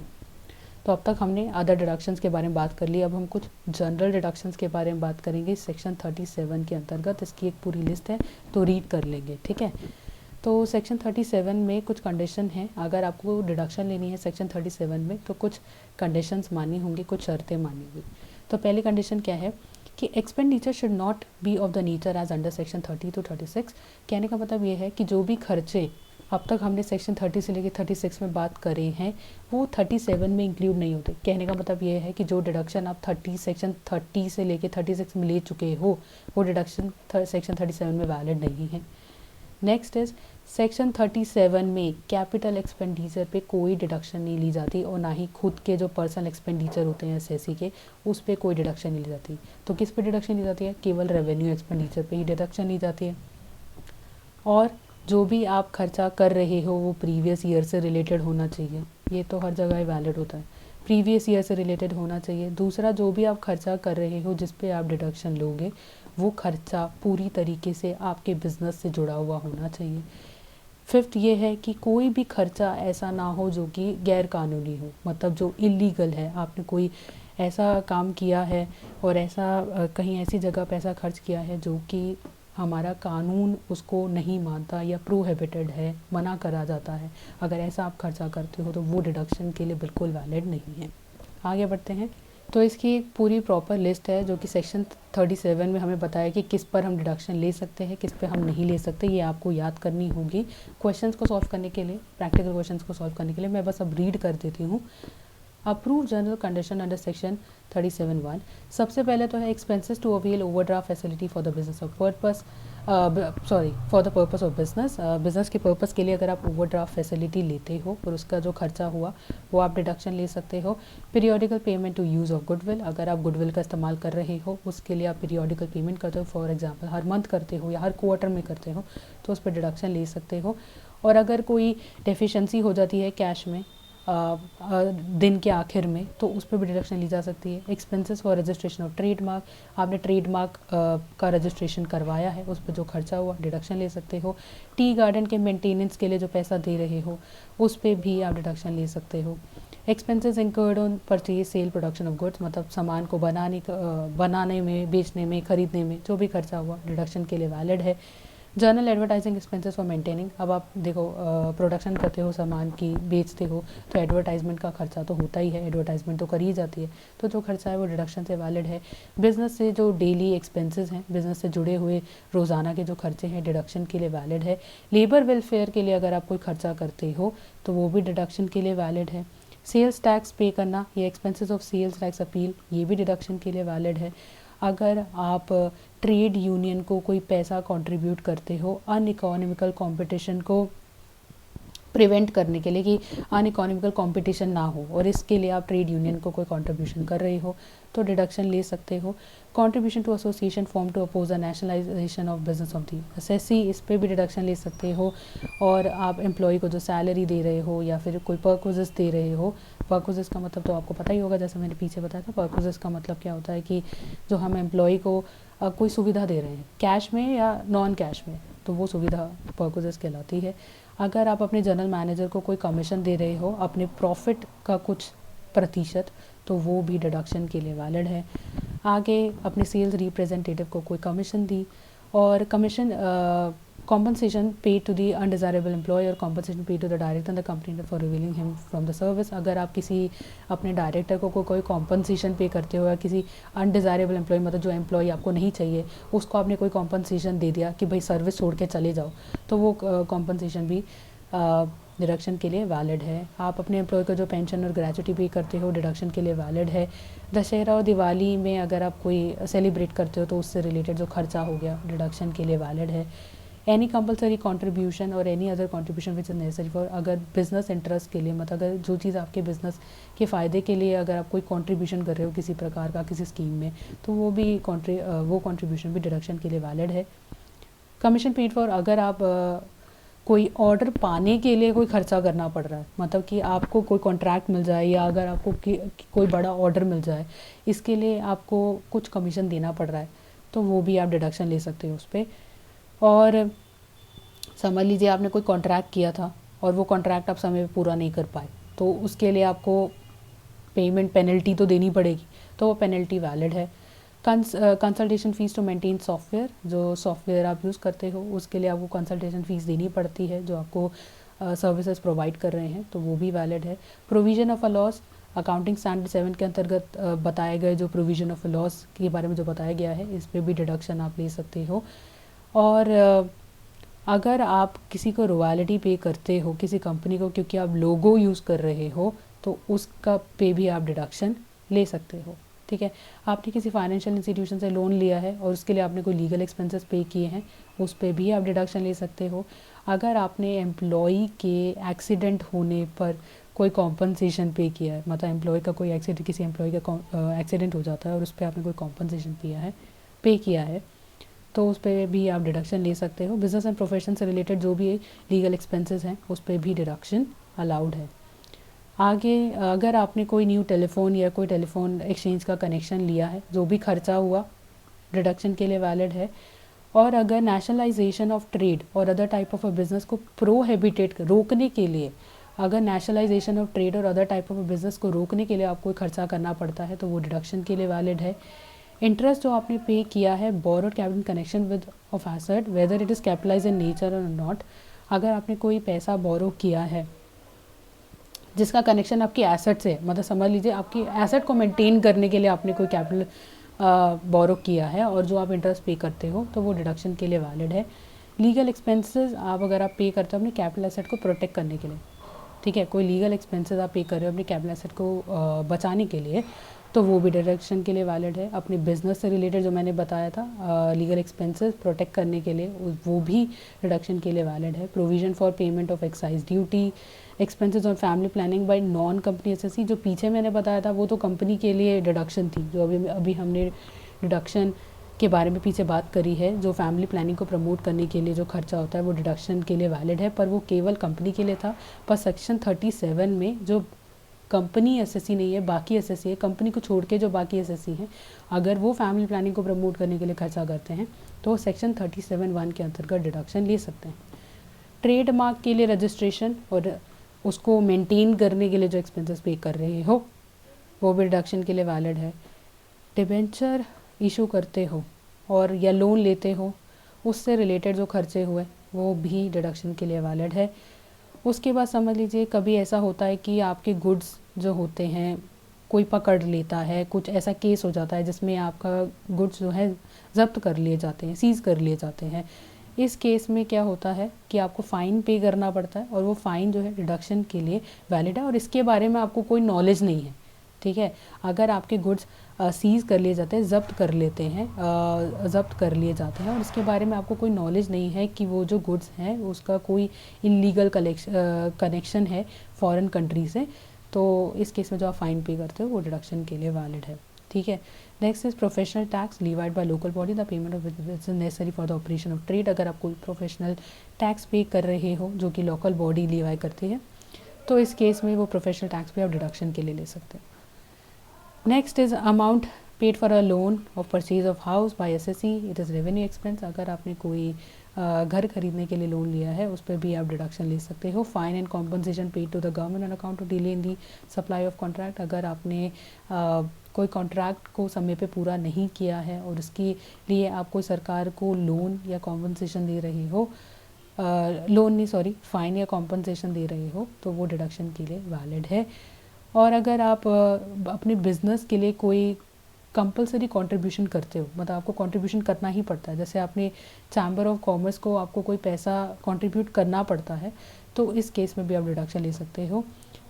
तो अब तक हमने अदर डिडक्शंस के बारे में बात कर ली, अब हम कुछ जनरल डिडक्शंस के बारे में बात करेंगे सेक्शन 37 के अंतर्गत। इसकी एक पूरी लिस्ट है तो रीड कर लेंगे, ठीक है। तो सेक्शन 37 में कुछ कंडीशन है, अगर आपको डिडक्शन लेनी है सेक्शन 37 में तो कुछ कंडीशंस माननी होंगी, कुछ शर्तें माननी होंगी। तो पहली कंडीशन क्या है कि expenditure should not be of the nature as under section 30 to 36। कहने का मतलब ये है कि जो भी खर्चे अब तक हमने सेक्शन 30 से लेकर 36 में बात करे हैं वो 37 में इंक्लूड नहीं होते। कहने का मतलब ये है कि जो डिडक्शन आप सेक्शन 30 से लेकर 36 में ले चुके हो वो डिडक्शन सेक्शन 37 में वैलिड नहीं है। नेक्स्ट इज सेक्शन 37 में कैपिटल एक्सपेंडिचर पे कोई डिडक्शन नहीं ली जाती, और ना ही खुद के जो पर्सनल एक्सपेंडिचर होते हैं एसएससी के उस पर कोई डिडक्शन नहीं ली जाती। तो किस पे डिडक्शन ली जाती है, केवल रेवेन्यू एक्सपेंडिचर पे ही डिडक्शन ली जाती है। और जो भी आप खर्चा कर रहे हो वो प्रीवियस ईयर से रिलेटेड होना चाहिए, ये तो हर जगह वैलिड होता है, प्रीवियस ईयर से रिलेटेड होना चाहिए। दूसरा, जो भी आप खर्चा कर रहे हो जिस पे आप डिडक्शन लोगे वो खर्चा पूरी तरीके से आपके बिजनेस से जुड़ा हुआ होना चाहिए। फिफ्थ ये है कि कोई भी खर्चा ऐसा ना हो जो कि गैर कानूनी हो, मतलब जो इलीगल है, आपने कोई ऐसा काम किया है और ऐसा कहीं ऐसी जगह पैसा खर्च किया है जो कि हमारा कानून उसको नहीं मानता या प्रोहिबिटेड है, मना करा जाता है, अगर ऐसा आप खर्चा करते हो तो वो डिडक्शन के लिए बिल्कुल वैलिड नहीं है। आगे बढ़ते हैं। तो इसकी एक पूरी प्रॉपर लिस्ट है जो कि सेक्शन 37 में हमें बताया कि किस पर हम डिडक्शन ले सकते हैं, किस पे हम नहीं ले सकते, ये आपको याद करनी होगी क्वेश्चंस को सॉल्व करने के लिए, प्रैक्टिकल क्वेश्चंस को सॉल्व करने के लिए। मैं बस अब रीड कर देती हूँ। Approve general condition under section 37(1). सबसे पहले तो है expenses to avail overdraft facility for the business of purpose. Sorry for the purpose of business, business के पर्पस के लिए अगर आप ओवरड्राफ्ट फैसिलिटी लेते हो और उसका जो खर्चा हुआ वो आप डिडक्शन ले सकते हो। Periodical payment to use of goodwill, अगर आप गुडविल का इस्तेमाल कर रहे हो उसके लिए आप पीरियोडिकल पेमेंट करते हो, फॉर एग्जांपल हर मंथ करते हो या हर क्वार्टर में करते हो तो उस पर डिडक्शन ले सकते हो। और अगर कोई डेफिशिएंसी हो जाती है कैश में दिन के आखिर में तो उस पर भी डिडक्शन ली जा सकती है। Expenses for registration of trademark, आपने ट्रेडमार्क का रजिस्ट्रेशन करवाया है उस पर जो खर्चा हुआ डिडक्शन ले सकते हो। टी गार्डन के मेंटेनेंस के लिए जो पैसा दे रहे हो उस पर भी आप डिडक्शन ले सकते हो। Expenses incurred on purchase sale production of goods, मतलब सामान को बनाने में, बेचने में, खरीदने में जो भी खर्चा हुआ डिडक्शन के लिए वैलिड है। Journal advertising expenses for maintaining, अब आप देखो प्रोडक्शन करते हो, सामान की बेचते हो तो एडवर्टाइजमेंट का खर्चा तो होता ही है, एडवर्टाइजमेंट तो करी जाती है, तो जो खर्चा है वो डिडक्शन से वैलिड है। बिज़नेस से जो डेली एक्सपेंसेस हैं, बिज़नेस से जुड़े हुए रोज़ाना के जो खर्चे हैं डिडक्शन के लिए वैलिड है। लेबर वेलफेयर के लिए अगर आप कोई खर्चा करते हो तो वो भी डिडक्शन के लिए वैलिड है। सेल्स टैक्स पे करना, ये expenses of sales tax appeal, ये भी डिडक्शन के लिए वैलिड है। अगर आप ट्रेड यूनियन को कोई पैसा कंट्रीब्यूट करते हो अनइकोनॉमिकल कंपटीशन को प्रिवेंट करने के लिए कि अनइकोनॉमिकल कंपटीशन ना हो और इसके लिए आप ट्रेड यूनियन को कोई कंट्रीब्यूशन कर रहे हो तो डिडक्शन ले सकते हो। Contribution to association form to oppose the nationalization of business of the SSC, इस पे भी डिडक्शन ले सकते हो। और आप एम्प्लॉय को जो सैलरी दे रहे हो या फिर कोई पर्कोजेस दे रहे हो, पर्कोजेस का मतलब तो आपको पता ही होगा, जैसे मैंने पीछे बताया था, पर्कोजेस का मतलब क्या होता है कि जो हम एम्प्लॉय को कोई सुविधा दे रहे हैं कैश में या नॉन कैश में, तो वो सुविधा पर्कोजेस कहलाती है। अगर आप अपने जनरल मैनेजर को कोई कमीशन दे रहे हो अपने प्रॉफिट का कुछ प्रतिशत, तो वो भी डिडक्शन के लिए वैलिड है। आगे अपने सेल्स रिप्रेजेंटेटिव को कोई कमीशन दी, और commission compensation paid to the undesirable employee or compensation paid to the director and the company for revealing him from the service, अगर आप किसी अपने डायरेक्टर को कोई कॉम्पनसेशन पे करते हो या किसी अनडिज़ायरेबल एम्प्लॉय, मतलब जो एम्प्लॉय आपको नहीं चाहिए उसको आपने कोई कॉम्पनसेशन दे दिया कि भाई सर्विस छोड़ के चले जाओ, तो वो कॉम्पनसेशन भी डिडक्शन के लिए वैलिड है। आप अपने एम्प्लॉय को जो पेंशन और ग्रेचुटी पे करते हो डिडक्शन के लिए वैलिड है। दशहरा और दिवाली में अगर आप कोई सेलिब्रेट करते हो तो उससे रिलेटेड जो खर्चा हो गया डिडक्शन के लिए वैलिड है। एनी कंपलसरी कंट्रीब्यूशन और any other contribution which is necessary for, अगर बिजनेस इंटरेस्ट के लिए, मतलब अगर जो चीज़ आपके बिजनेस के फ़ायदे के लिए अगर आप कोई कंट्रीब्यूशन कर रहे हो किसी प्रकार का किसी स्कीम में, तो वो भी वो कंट्रीब्यूशन भी डिडक्शन के लिए वैलिड है। कमीशन पेड फॉर, अगर आप कोई ऑर्डर पाने के लिए कोई खर्चा करना पड़ रहा है, मतलब कि आपको कोई कॉन्ट्रैक्ट मिल जाए या अगर आपको कोई बड़ा ऑर्डर मिल जाए, इसके लिए आपको कुछ कमीशन देना पड़ रहा है, तो वो भी आप डिडक्शन ले सकते हो उस पर। और समझ लीजिए आपने कोई कॉन्ट्रैक्ट किया था और वो कॉन्ट्रैक्ट आप समय पे पूरा नहीं कर पाए, तो उसके लिए आपको पेमेंट पेनल्टी तो देनी पड़ेगी, तो वो पेनल्टी वैलिड है। Consultation fees to maintain software, जो सॉफ्टवेयर आप यूज़ करते हो उसके लिए आपको कंसल्टेशन फ़ीस देनी पड़ती है जो आपको सर्विसेज प्रोवाइड कर रहे हैं, तो वो भी वैलिड है। Provision of a loss, accounting standard 7 के अंतर्गत बताए गए जो प्रोविज़न ऑफ अ लॉस के बारे में जो बताया गया है, इस पर भी डिडक्शन आप ले सकते हो। और अगर आप किसी को रॉयल्टी पे करते हो किसी कंपनी को क्योंकि आप लोगो यूज़ कर रहे हो, तो उसका पे भी आप डिडक्शन ले सकते हो। ठीक है, आपने किसी फाइनेंशियल इंस्टीट्यूशन से लोन लिया है और उसके लिए आपने कोई लीगल एक्सपेंसेस पे किए हैं, उस पे भी आप डिडक्शन ले सकते हो। अगर आपने एम्प्लॉई के एक्सीडेंट होने पर कोई कॉम्पनसेशन पे किया है, मतलब एम्प्लॉय का कोई एक्सीडेंट, किसी एम्प्लॉय का एक्सीडेंट हो जाता है और उस पर आपने कोई कॉम्पनसेशन पे किया है, तो उस पर भी आप डिडक्शन ले सकते हो। बिजनेस एंड प्रोफेशन से रिलेटेड जो भी लीगल एक्सपेंसेस हैं उस पर भी डिडक्शन अलाउड है। आगे अगर आपने कोई न्यू टेलीफोन या कोई टेलीफोन एक्सचेंज का कनेक्शन लिया है, जो भी खर्चा हुआ डिडक्शन के लिए वैलिड है। और अगर नेशनलाइजेशन ऑफ ट्रेड और other type of a business को प्रोहिबिटेड रोकने के लिए, अगर नेशनलाइजेशन ऑफ ट्रेड और other type of a business को रोकने के लिए आपको खर्चा करना पड़ता है, तो वो डिडक्शन के लिए वैलिड है। इंटरेस्ट जो आपने पे किया है borrowed capital connection with of asset whether it is capitalize in nature और नॉट, अगर आपने कोई पैसा बोरो किया है जिसका कनेक्शन आपकी एसेट से, मतलब समझ लीजिए आपकी एसेट को मेंटेन करने के लिए आपने कोई कैपिटल बोरो किया है और जो आप इंटरेस्ट पे करते हो, तो वो डिडक्शन के लिए वैलिड है। लीगल एक्सपेंसेस आप अगर आप पे करते हो अपने कैपिटल एसेट को प्रोटेक्ट करने के लिए, ठीक है, कोई लीगल एक्सपेंसेस आप पे कर रहे हो अपने कैपिटल एसेट को बचाने के लिए, तो वो भी डिडक्शन के लिए वैलिड है। अपने बिजनेस से रिलेटेड जो मैंने बताया था लीगल एक्सपेंसेस प्रोटेक्ट करने के लिए, वो भी डिडक्शन के लिए वैलिड है। Provision for payment of excise duty, expenses on family planning bye non company SSC, जो पीछे मैंने बताया था वो तो कंपनी के लिए डिडक्शन थी। जो अभी हमने डिडक्शन के बारे में पीछे बात करी है, जो फैमिली प्लानिंग को प्रमोट करने के लिए जो खर्चा होता है वो डिडक्शन के लिए वैलिड है, पर वो केवल कंपनी के लिए था। पर सेक्शन 37 में जो कंपनी एसएससी नहीं है, बाकी एसएससी है, कंपनी को छोड़ के जो बाकी एसएससी हैं, अगर वो फैमिली प्लानिंग को प्रमोट करने के लिए खर्चा करते हैं तो सेक्शन 37(1) के अंतर्गत डिडक्शन ले सकते हैं। ट्रेडमार्क के लिए रजिस्ट्रेशन और उसको मेंटेन करने के लिए जो एक्सपेंसेस पे कर रहे हो वो भी डिडक्शन के लिए वैलिड है। डिबेंचर इशू करते हो और या लोन लेते हो, उससे रिलेटेड जो खर्चे हुए वो भी डिडक्शन के लिए वैलिड है। उसके बाद समझ लीजिए कभी ऐसा होता है कि आपके गुड्स जो होते हैं कोई पकड़ लेता है, कुछ ऐसा केस हो जाता है जिसमें आपका गुड्स जो है ज़ब्त कर लिए जाते हैं, सीज़ कर लिए जाते हैं। इस केस में क्या होता है कि आपको फ़ाइन पे करना पड़ता है और वो फ़ाइन जो है डिडक्शन के लिए वैलिड है और इसके बारे में आपको कोई नॉलेज नहीं है, ठीक है। अगर आपके गुड्स सीज़ कर लिए जाते हैं, ज़ब्त कर लेते हैं, ज़ब्त कर लिए जाते हैं और इसके बारे में आपको कोई नॉलेज नहीं है कि वो जो गुड्स हैं उसका कोई इलीगल कनेक्शन है फॉरेन कंट्री से, तो इस केस में जो आप फ़ाइन पे करते हो वो डिडक्शन के लिए वैलिड है, ठीक है। Next is professional tax levied by local body, the payment of is necessary for the operation of trade. अगर आप कोई प्रोफेशनल टैक्स पे कर रहे हो जो कि लोकल बॉडी लीवाई करती है, तो इस केस में वो प्रोफेशनल टैक्स पे आप डिडक्शन के लिए ले सकते हैं। Next is amount paid for a loan of purchase of house by SSC, it is revenue expense. अगर आपने कोई घर खरीदने के लिए लोन लिया है उस पर भी आप डिडक्शन ले सकते हो। Fine and compensation paid to the government on account of delay in the supply of contract. अगर आपने कोई कॉन्ट्रैक्ट को समय पे पूरा नहीं किया है और उसके लिए आप कोई सरकार को लोन या कॉम्पनसेशन दे रहे हो, लोन नहीं सॉरी फ़ाइन या कॉम्पनसेशन दे रहे हो, तो वो डिडक्शन के लिए वैलिड है। और अगर आप अपने बिजनेस के लिए कोई कंपलसरी कंट्रीब्यूशन करते हो, मतलब आपको कंट्रीब्यूशन करना ही पड़ता है, जैसे आपने चैम्बर ऑफ कॉमर्स को आपको कोई पैसा कंट्रीब्यूट करना पड़ता है, तो इस केस में भी आप डिडक्शन ले सकते हो।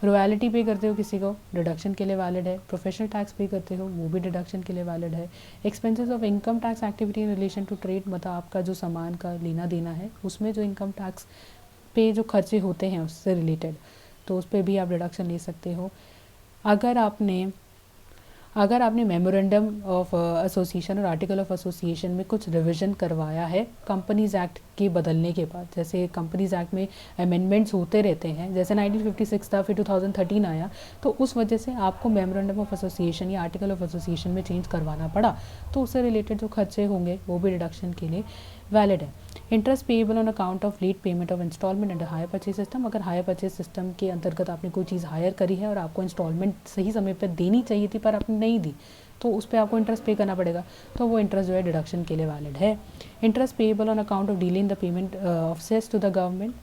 रॉयल्टी पे करते हो किसी को, डिडक्शन के लिए वैलिड है। प्रोफेशनल टैक्स पे करते हो, वो भी डिडक्शन के लिए वैलिड है। Expenses of income tax activity in relation to trade, मतलब आपका जो सामान का लेना देना है उसमें जो इनकम टैक्स पे जो खर्चे होते हैं उससे रिलेटेड, तो उस पर भी आप डिडक्शन ले सकते हो। अगर आपने मेमोरेंडम ऑफ एसोसिएशन और आर्टिकल ऑफ एसोसिएशन में कुछ रिवीजन करवाया है कंपनीज़ एक्ट के बदलने के बाद, जैसे कंपनीज़ एक्ट में अमेंडमेंट्स होते रहते हैं, जैसे 1956 था फिर 2013 आया, तो उस वजह से आपको मेमोरेंडम ऑफ एसोसिएशन या आर्टिकल ऑफ एसोसिएशन में चेंज करवाना पड़ा, तो उससे रिलेटेड जो खर्चे होंगे वो भी डिडक्शन के लिए वैलिड है। Interest payable on account of late payment of installment under hire purchase system, अगर हायर परचेज सिस्टम के अंतर्गत आपने कोई चीज़ हायर करी है और आपको इंस्टॉलमेंट सही समय पर देनी चाहिए थी पर आपने नहीं दी, तो उस पर आपको इंटरेस्ट पे करना पड़ेगा, तो वो इंटरेस्ट जो है डिडक्शन के लिए वैलिड है। Interest payable on account of delay in the payment of cess to the government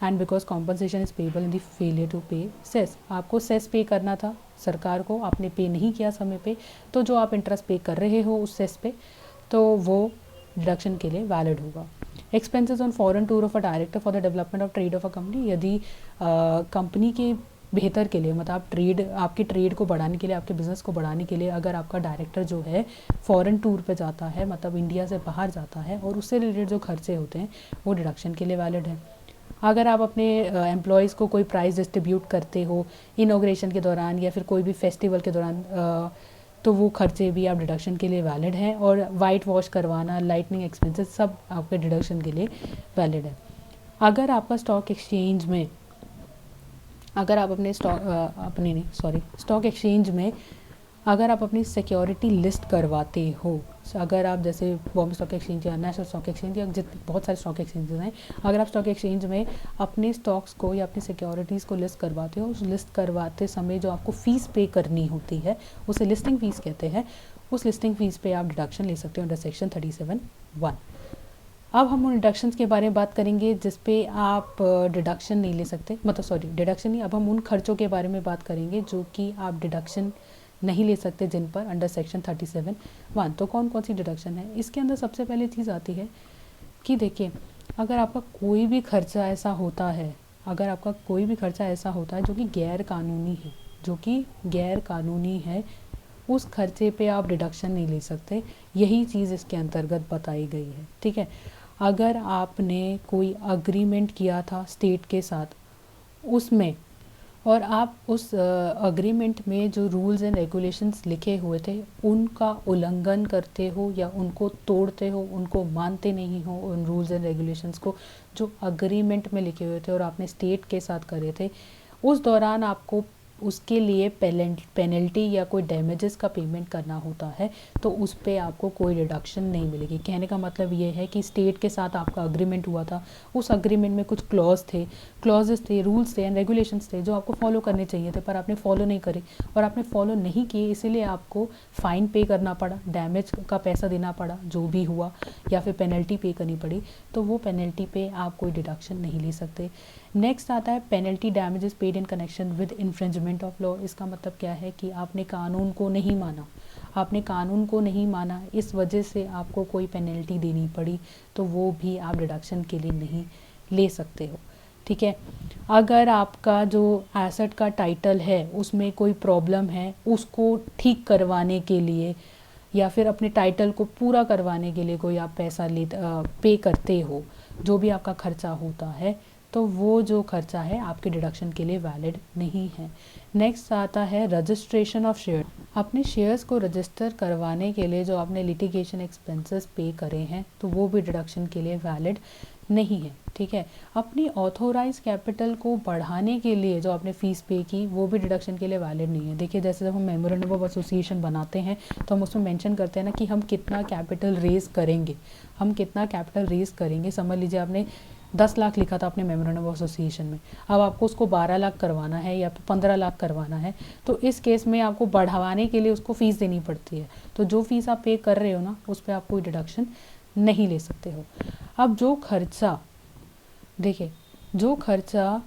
and because compensation is payable in the failure to pay cess, आपको सेस पे करना था सरकार को, आपने पे नहीं किया समय पे, तो जो आप इंटरेस्ट पे कर रहे हो उस सेस पे, तो वो डिडक्शन के लिए वैलिड होगा। Expenses on foreign tour of a director for the development of trade of a company, यदि कंपनी के बेहतर के लिए, मतलब आप आपकी ट्रेड को बढ़ाने के लिए, आपके बिज़नेस को बढ़ाने के लिए अगर आपका डायरेक्टर जो है फॉरेन टूर पे जाता है, मतलब इंडिया से बाहर जाता है, और उससे रिलेटेड जो खर्चे होते हैं वो डिडक्शन के लिए वैलिड है। अगर आप अपने एम्प्लॉयज़ को कोई प्राइज़ डिस्ट्रीब्यूट करते हो इनॉग्रेशन के दौरान या फिर कोई भी फेस्टिवल के दौरान, तो वो खर्चे भी आप डिडक्शन के लिए वैलिड हैं। और वाइट वॉश करवाना, लाइटनिंग एक्सपेंसेस सब आपके डिडक्शन के लिए वैलिड है। अगर आपका स्टॉक एक्सचेंज में, अगर आप अपने स्टॉक एक्सचेंज में अगर आप अपनी सिक्योरिटी लिस्ट करवाते हो, अगर आप जैसे बॉम्बे स्टॉक एक्सचेंज या नेशनल स्टॉक एक्सचेंज या बहुत सारे स्टॉक एक्सचेंजेस हैं, अगर आप स्टॉक एक्सचेंज में अपने स्टॉक्स को या अपनी सिक्योरिटीज़ को लिस्ट करवाते हो, उस लिस्ट करवाते समय जो आपको फ़ीस पे करनी होती है उसे लिस्टिंग फ़ीस कहते हैं, उस लिस्टिंग फ़ीस पे आप डिडक्शन ले सकते हो अंडर सेक्शन 37(1). अब हम उन डिडक्शंस के बारे में बात करेंगे जिस पे आप डिडक्शन नहीं ले सकते, मतलब डिडक्शन नहीं, अब हम उन खर्चों के बारे में बात करेंगे जो कि आप डिडक्शन नहीं ले सकते जिन पर अंडर सेक्शन 37(1). तो कौन कौन सी डिडक्शन है इसके अंदर? सबसे पहले चीज़ आती है कि देखिए, अगर आपका कोई भी खर्चा ऐसा होता है, अगर आपका कोई भी खर्चा ऐसा होता है जो कि गैर कानूनी है, उस खर्चे पे आप डिडक्शन नहीं ले सकते। यही चीज़ इसके अंतर्गत बताई गई है, ठीक है। अगर आपने कोई अग्रीमेंट किया था स्टेट के साथ उसमें, और आप उस अग्रीमेंट में जो रूल्स एंड रेगुलेशंस लिखे हुए थे उनका उल्लंघन करते हो या उनको तोड़ते हो, उनको मानते नहीं हो, उन रूल्स एंड रेगुलेशंस को जो अग्रीमेंट में लिखे हुए थे और आपने स्टेट के साथ करे थे, उस दौरान आपको उसके लिए पेनल्टी या कोई डैमेजेस का पेमेंट करना होता है, तो उस पर आपको कोई डिडक्शन नहीं मिलेगी। कहने का मतलब ये है कि स्टेट के साथ आपका अग्रीमेंट हुआ था, उस अग्रीमेंट में कुछ क्लॉजेस थे, रूल्स थे एंड रेगुलेशंस थे जो आपको फॉलो करने चाहिए थे, पर आपने फॉलो नहीं करे और आपने फॉलो नहीं किए, इसीलिए आपको फ़ाइन पे करना पड़ा, डैमेज का पैसा देना पड़ा जो भी हुआ, या फिर पेनल्टी पे करनी पड़ी, तो वो पेनल्टी पे आप कोई डिडक्शन नहीं ले सकते। नेक्स्ट आता है penalty damages paid in connection with infringement of law. इसका मतलब क्या है कि आपने कानून को नहीं माना, आपने कानून को नहीं माना, इस वजह से आपको कोई पेनल्टी देनी पड़ी, तो वो भी आप डिडक्शन के लिए नहीं ले सकते हो, ठीक है। अगर आपका जो एसेट का टाइटल है उसमें कोई प्रॉब्लम है, उसको ठीक करवाने के लिए या फिर अपने टाइटल को पूरा करवाने के लिए कोई आप पैसा पे करते हो, जो भी आपका खर्चा होता है, तो वो जो खर्चा है आपके डिडक्शन के लिए वैलिड नहीं है। नेक्स्ट आता है रजिस्ट्रेशन ऑफ शेयर। अपने शेयर्स को रजिस्टर करवाने के लिए जो आपने लिटिगेशन एक्सपेंसेस पे करे हैं, तो वो भी डिडक्शन के लिए वैलिड नहीं है, ठीक है। अपनी ऑथोराइज कैपिटल को बढ़ाने के लिए जो आपने फ़ीस पे की, वो भी डिडक्शन के लिए वैलिड नहीं है। देखिए, जैसे जब हम मेमोरेंडम ऑफ एसोसिएशन बनाते हैं तो हम उसमें मेंशन करते हैं ना कि हम कितना कैपिटल रेज़ करेंगे, हम कितना कैपिटल रेज़ करेंगे। समझ लीजिए आपने 10 लाख लिखा था अपने मेमोरेंडम ऑफ एसोसिएशन में, अब आपको उसको 12 लाख करवाना है या 15 लाख करवाना है, तो इस केस में आपको बढ़ावाने के लिए उसको फ़ीस देनी पड़ती है। तो जो फ़ीस आप पे कर रहे हो ना, उस पर आप कोई डिडक्शन नहीं ले सकते हो। अब जो खर्चा, देखिए, जो खर्चा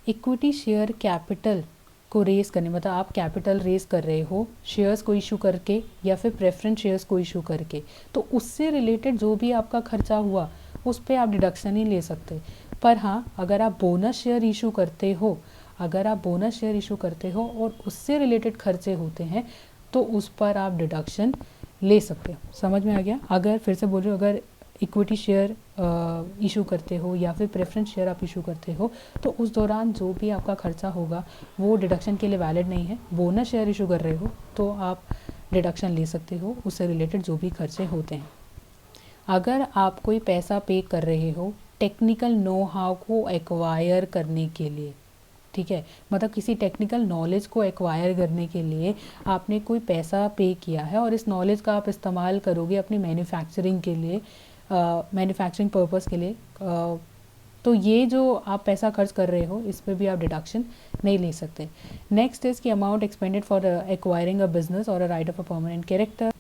इक्विटी शेयर कैपिटल को रेज़ करने, मतलब आप कैपिटल रेज़ कर रहे हो शेयर्स को इशू करके या फिर प्रेफरेंस शेयर्स को इशू करके, तो उससे रिलेटेड जो भी आपका खर्चा हुआ उस पर आप डिडक्शन ही ले सकते। पर हाँ, अगर आप बोनस शेयर इशू करते हो, अगर आप बोनस शेयर इशू करते हो और उससे रिलेटेड खर्चे होते हैं, तो उस पर आप डिडक्शन ले सकते हो। समझ में आ गया? अगर फिर से बोल रही हूँ, अगर इक्विटी शेयर इशू करते हो या फिर प्रेफरेंस शेयर आप इशू करते हो, तो उस दौरान जो भी आपका खर्चा होगा वो डिडक्शन के लिए वैलिड नहीं है। बोनस शेयर इशू कर रहे हो तो आप डिडक्शन ले सकते हो, उससे रिलेटेड जो भी खर्चे होते हैं। अगर आप कोई पैसा पे कर रहे हो टेक्निकल नो हाउ को एक्वायर करने के लिए, ठीक है, मतलब किसी टेक्निकल नॉलेज को एक्वायर करने के लिए आपने कोई पैसा पे किया है और इस नॉलेज का आप इस्तेमाल करोगे अपनी मैन्युफैक्चरिंग के लिए, मैन्युफैक्चरिंग पर्पस के लिए, तो ये जो आप पैसा खर्च कर रहे हो इस पर भी आप डिडक्शन नहीं ले सकते। नेक्स्ट इज़ की amount expended for acquiring a business और a right of a permanent character.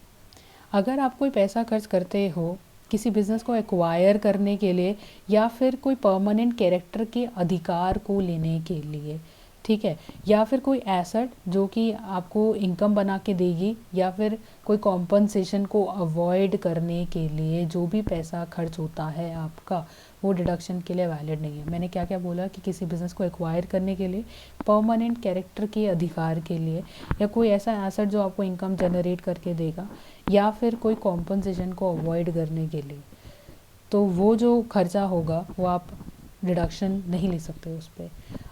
अगर आप कोई पैसा खर्च करते हो किसी बिज़नेस को एक्वायर करने के लिए या फिर कोई परमानेंट कैरेक्टर के अधिकार को लेने के लिए, ठीक है, या फिर कोई एसेट जो कि आपको इनकम बना के देगी, या फिर कोई कॉम्पनसेशन को अवॉइड करने के लिए जो भी पैसा खर्च होता है आपका, वो डिडक्शन के लिए वैलिड नहीं है। मैंने क्या क्या बोला कि किसी बिज़नेस को एक्वायर करने के लिए, परमानेंट कैरेक्टर के अधिकार के लिए, या कोई ऐसा एसेट जो आपको इनकम जनरेट करके देगा, या फिर कोई कॉम्पनसेशन को अवॉइड करने के लिए, तो वो जो खर्चा होगा वो आप डिडक्शन नहीं ले सकते उस पर।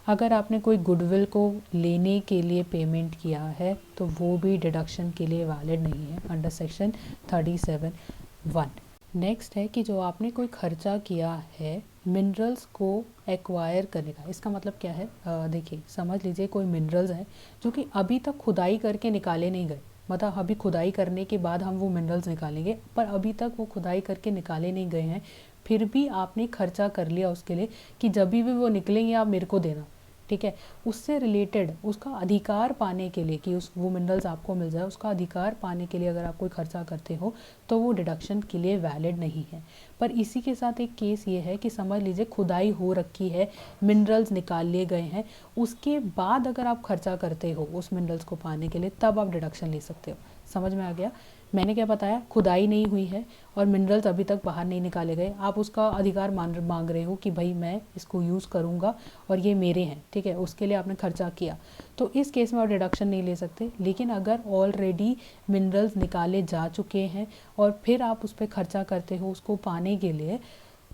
अगर आपने कोई गुडविल को लेने के लिए पेमेंट किया है तो वो भी डिडक्शन के लिए वैलिड नहीं है अंडर सेक्शन 37(1). नेक्स्ट है कि जो आपने कोई खर्चा किया है मिनरल्स को एक्वायर करने का। इसका मतलब क्या है, देखिए समझ लीजिए कोई मिनरल्स हैं जो कि अभी तक खुदाई करके निकाले नहीं गए, मतलब अभी खुदाई करने के बाद हम वो मिनरल्स निकालेंगे, पर अभी तक वो खुदाई करके निकाले नहीं गए हैं, फिर भी आपने खर्चा कर लिया उसके लिए कि जब भी वो निकलेंगे आप मेरे को देना, ठीक है। उससे रिलेटेड उसका अधिकार पाने के लिए कि वो मिनरल्स आपको मिल जाए, उसका अधिकार पाने के लिए अगर आप कोई खर्चा करते हो तो वो डिडक्शन के लिए वैलिड नहीं है। पर इसी के साथ एक केस ये है कि समझ लीजिए खुदाई हो रखी है, मिनरल्स निकाल लिए गए हैं, उसके बाद अगर आप खर्चा करते हो उस मिनरल्स को पाने के लिए, तब आप डिडक्शन ले सकते हो। समझ में आ गया? मैंने क्या बताया, खुदाई नहीं हुई है और मिनरल्स अभी तक बाहर नहीं निकाले गए, आप उसका अधिकार मांग रहे हो कि भाई मैं इसको यूज़ करूँगा और ये मेरे हैं, ठीक है, उसके लिए आपने खर्चा किया, तो इस केस में आप डिडक्शन नहीं ले सकते। लेकिन अगर ऑलरेडी मिनरल्स निकाले जा चुके हैं और फिर आप उस पर खर्चा करते हो उसको पाने के लिए,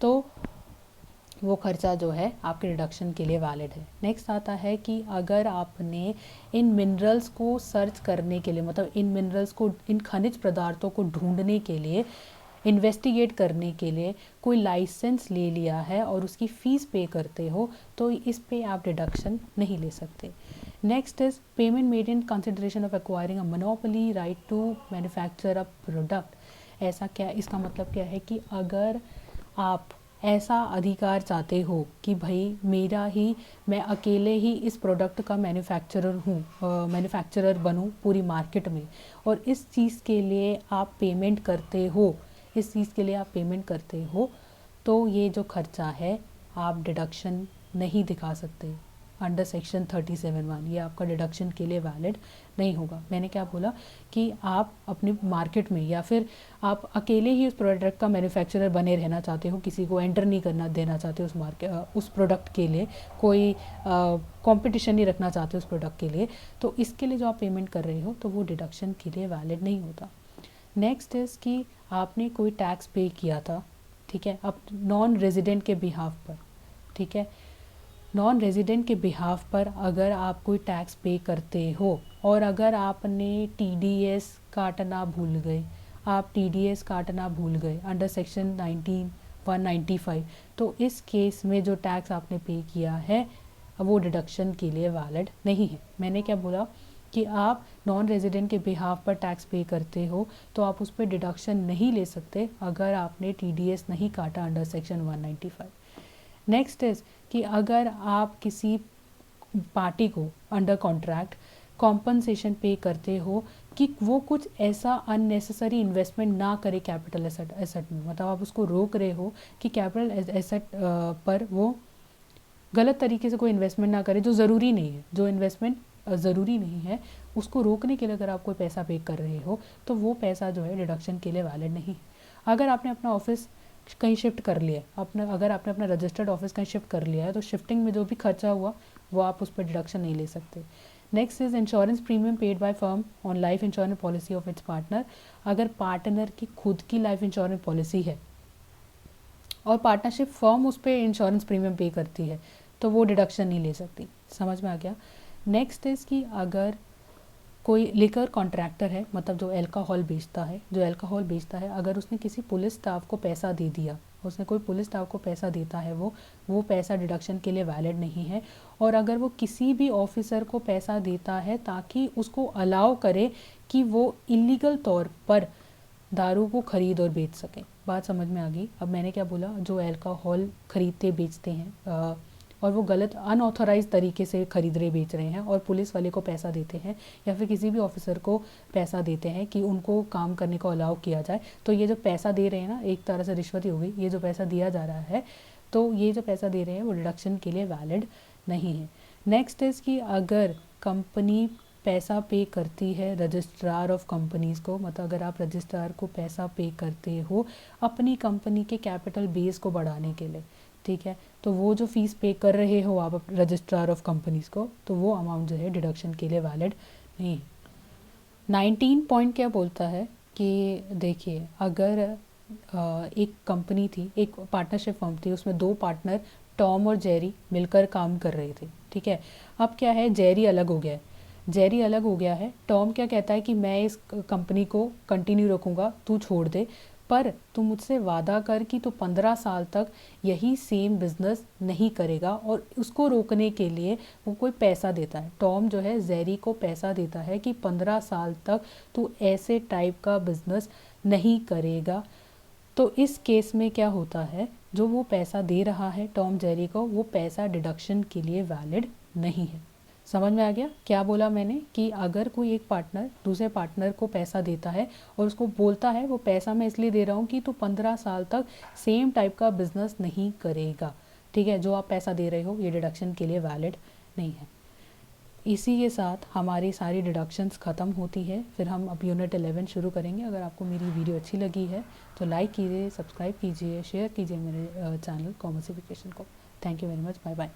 तो वो खर्चा जो है आपके डिडक्शन के लिए वैलिड है। नेक्स्ट आता है कि अगर आपने इन मिनरल्स को सर्च करने के लिए, मतलब इन मिनरल्स को, इन खनिज पदार्थों को ढूंढने के लिए, इन्वेस्टिगेट करने के लिए कोई लाइसेंस ले लिया है और उसकी फ़ीस पे करते हो, तो इस पे आप डिडक्शन नहीं ले सकते। Next is payment made in consideration of acquiring a monopoly right to manufacture a product. ऐसा क्या, इसका मतलब क्या है कि अगर आप ऐसा अधिकार चाहते हो कि भाई मेरा ही, मैं अकेले ही इस प्रोडक्ट का मैन्युफैक्चरर बनूं पूरी मार्केट में, और इस चीज़ के लिए आप पेमेंट करते हो, तो ये जो खर्चा है आप डिडक्शन नहीं दिखा सकते अंडर सेक्शन 37(1), ये आपका डिडक्शन के लिए वैलिड नहीं होगा। मैंने क्या बोला कि आप अपनी मार्केट में या फिर आप अकेले ही उस प्रोडक्ट का मैन्युफैक्चरर बने रहना चाहते हो, किसी को एंटर नहीं करना देना चाहते उस उस प्रोडक्ट के लिए, कोई कंपटीशन नहीं रखना चाहते उस प्रोडक्ट के लिए, तो इसके लिए जो आप पेमेंट कर रहे हो तो वो डिडक्शन के लिए वैलिड नहीं होता। नेक्स्ट इज़ कि आपने कोई टैक्स पे किया था, ठीक है, अब नॉन रेजिडेंट के बिहाफ पर, ठीक है, नॉन रेजिडेंट के बिहाफ पर अगर आप कोई टैक्स पे करते हो और अगर आपने टीडीएस काटना भूल गए, अंडर सेक्शन 195, तो इस केस में जो टैक्स आपने पे किया है वो डिडक्शन के लिए वैलिड नहीं है। मैंने क्या बोला कि आप नॉन रेजिडेंट के बिहाफ पर टैक्स पे करते हो तो आप उस पर डिडक्शन नहीं ले सकते अगर आपने टीडीएस नहीं काटा अंडर सेक्शन 195। नेक्स्ट इज़ कि अगर आप किसी पार्टी को अंडर कॉन्ट्रैक्ट कॉम्पनसेशन पे करते हो कि वो कुछ ऐसा अननेसेसरी इन्वेस्टमेंट ना करे कैपिटल एसेट में, मतलब आप उसको रोक रहे हो कि कैपिटल एसेट पर वो गलत तरीके से कोई इन्वेस्टमेंट ना करे जो ज़रूरी नहीं है, जो इन्वेस्टमेंट ज़रूरी नहीं है, उसको रोकने के लिए अगर आप कोई पैसा पे कर रहे हो तो वो पैसा जो है डिडक्शन के लिए वैलिड नहीं है। अगर आपने अपना ऑफिस कहीं शिफ्ट कर लिया है, अगर आपने अपना रजिस्टर्ड ऑफिस कहीं शिफ्ट कर लिया है, तो शिफ्टिंग में जो भी खर्चा हुआ वो आप उस पर डिडक्शन नहीं ले सकते। Next is insurance premium paid by firm on life insurance policy of its partner. अगर पार्टनर की खुद की लाइफ इंश्योरेंस पॉलिसी है और पार्टनरशिप फर्म उस पर इंश्योरेंस प्रीमियम पे करती है तो वो डिडक्शन नहीं ले सकती। समझ में आ गया? नेक्स्ट इज़ कि अगर कोई लिकर कॉन्ट्रैक्टर है, मतलब जो अल्कोहल बेचता है, अगर उसने किसी पुलिस स्टाफ को पैसा दे दिया, उसने कोई पुलिस स्टाफ को पैसा देता है, वो पैसा डिडक्शन के लिए वैलिड नहीं है। और अगर वो किसी भी ऑफिसर को पैसा देता है ताकि उसको अलाउ करे कि वो इलीगल तौर पर दारू को ख़रीद और बेच सके। बात समझ में आ गई? अब मैंने क्या बोला, जो अल्कोहल ख़रीदते बेचते हैं और वो गलत अनऑथराइज तरीके से खरीद रहे बेच रहे हैं और पुलिस वाले को पैसा देते हैं या फिर किसी भी ऑफिसर को पैसा देते हैं कि उनको काम करने को अलाउ किया जाए, तो ये जो पैसा दे रहे हैं ना, एक तरह से रिश्वत ही हो गई। ये जो पैसा दिया जा रहा है, तो ये जो पैसा दे रहे हैं वो डिडक्शन के लिए वैलिड नहीं है। नेक्स्ट इज़ कि अगर कंपनी पैसा पे करती है रजिस्ट्रार ऑफ कंपनीज़ को, मतलब अगर आप रजिस्ट्रार को पैसा पे करते हो अपनी कंपनी के कैपिटल बेस को बढ़ाने के लिए, ठीक है, तो वो जो फीस पे कर रहे हो आप रजिस्ट्रार ऑफ कंपनीज़ को, तो वो अमाउंट जो है डिडक्शन के लिए वैलिड नहीं है। 19 पॉइंट क्या बोलता है कि देखिए, अगर एक कंपनी थी, एक पार्टनरशिप फर्म थी, उसमें दो पार्टनर टॉम और जेरी मिलकर काम कर रहे थे, ठीक है। अब क्या है, जेरी अलग हो गया है। टॉम क्या कहता है कि मैं इस कंपनी को कंटिन्यू रखूँगा, तू छोड़ दे, पर तू मुझसे वादा कर कि तू 15 साल तक यही सेम बिजनेस नहीं करेगा। और उसको रोकने के लिए वो कोई पैसा देता है, टॉम जो है जेरी को पैसा देता है कि 15 साल तक तू ऐसे टाइप का बिजनेस नहीं करेगा। तो इस केस में क्या होता है, जो वो पैसा दे रहा है टॉम जेरी को, वो पैसा डिडक्शन के लिए वैलिड नहीं है। समझ में आ गया क्या बोला मैंने? कि अगर कोई एक पार्टनर दूसरे पार्टनर को पैसा देता है और उसको बोलता है वो पैसा मैं इसलिए दे रहा हूँ कि तू 15 साल तक सेम टाइप का बिजनेस नहीं करेगा, ठीक है, जो आप पैसा दे रहे हो ये डिडक्शन के लिए वैलिड नहीं है। इसी के साथ हमारी सारी डिडक्शंस ख़त्म होती है। फिर हम अब यूनिट 11 शुरू करेंगे। अगर आपको मेरी वीडियो अच्छी लगी है तो लाइक कीजिए, सब्सक्राइब कीजिए, शेयर कीजिए मेरे चैनल कॉमर्सिफिकेशन को। Thank you very much, bye bye.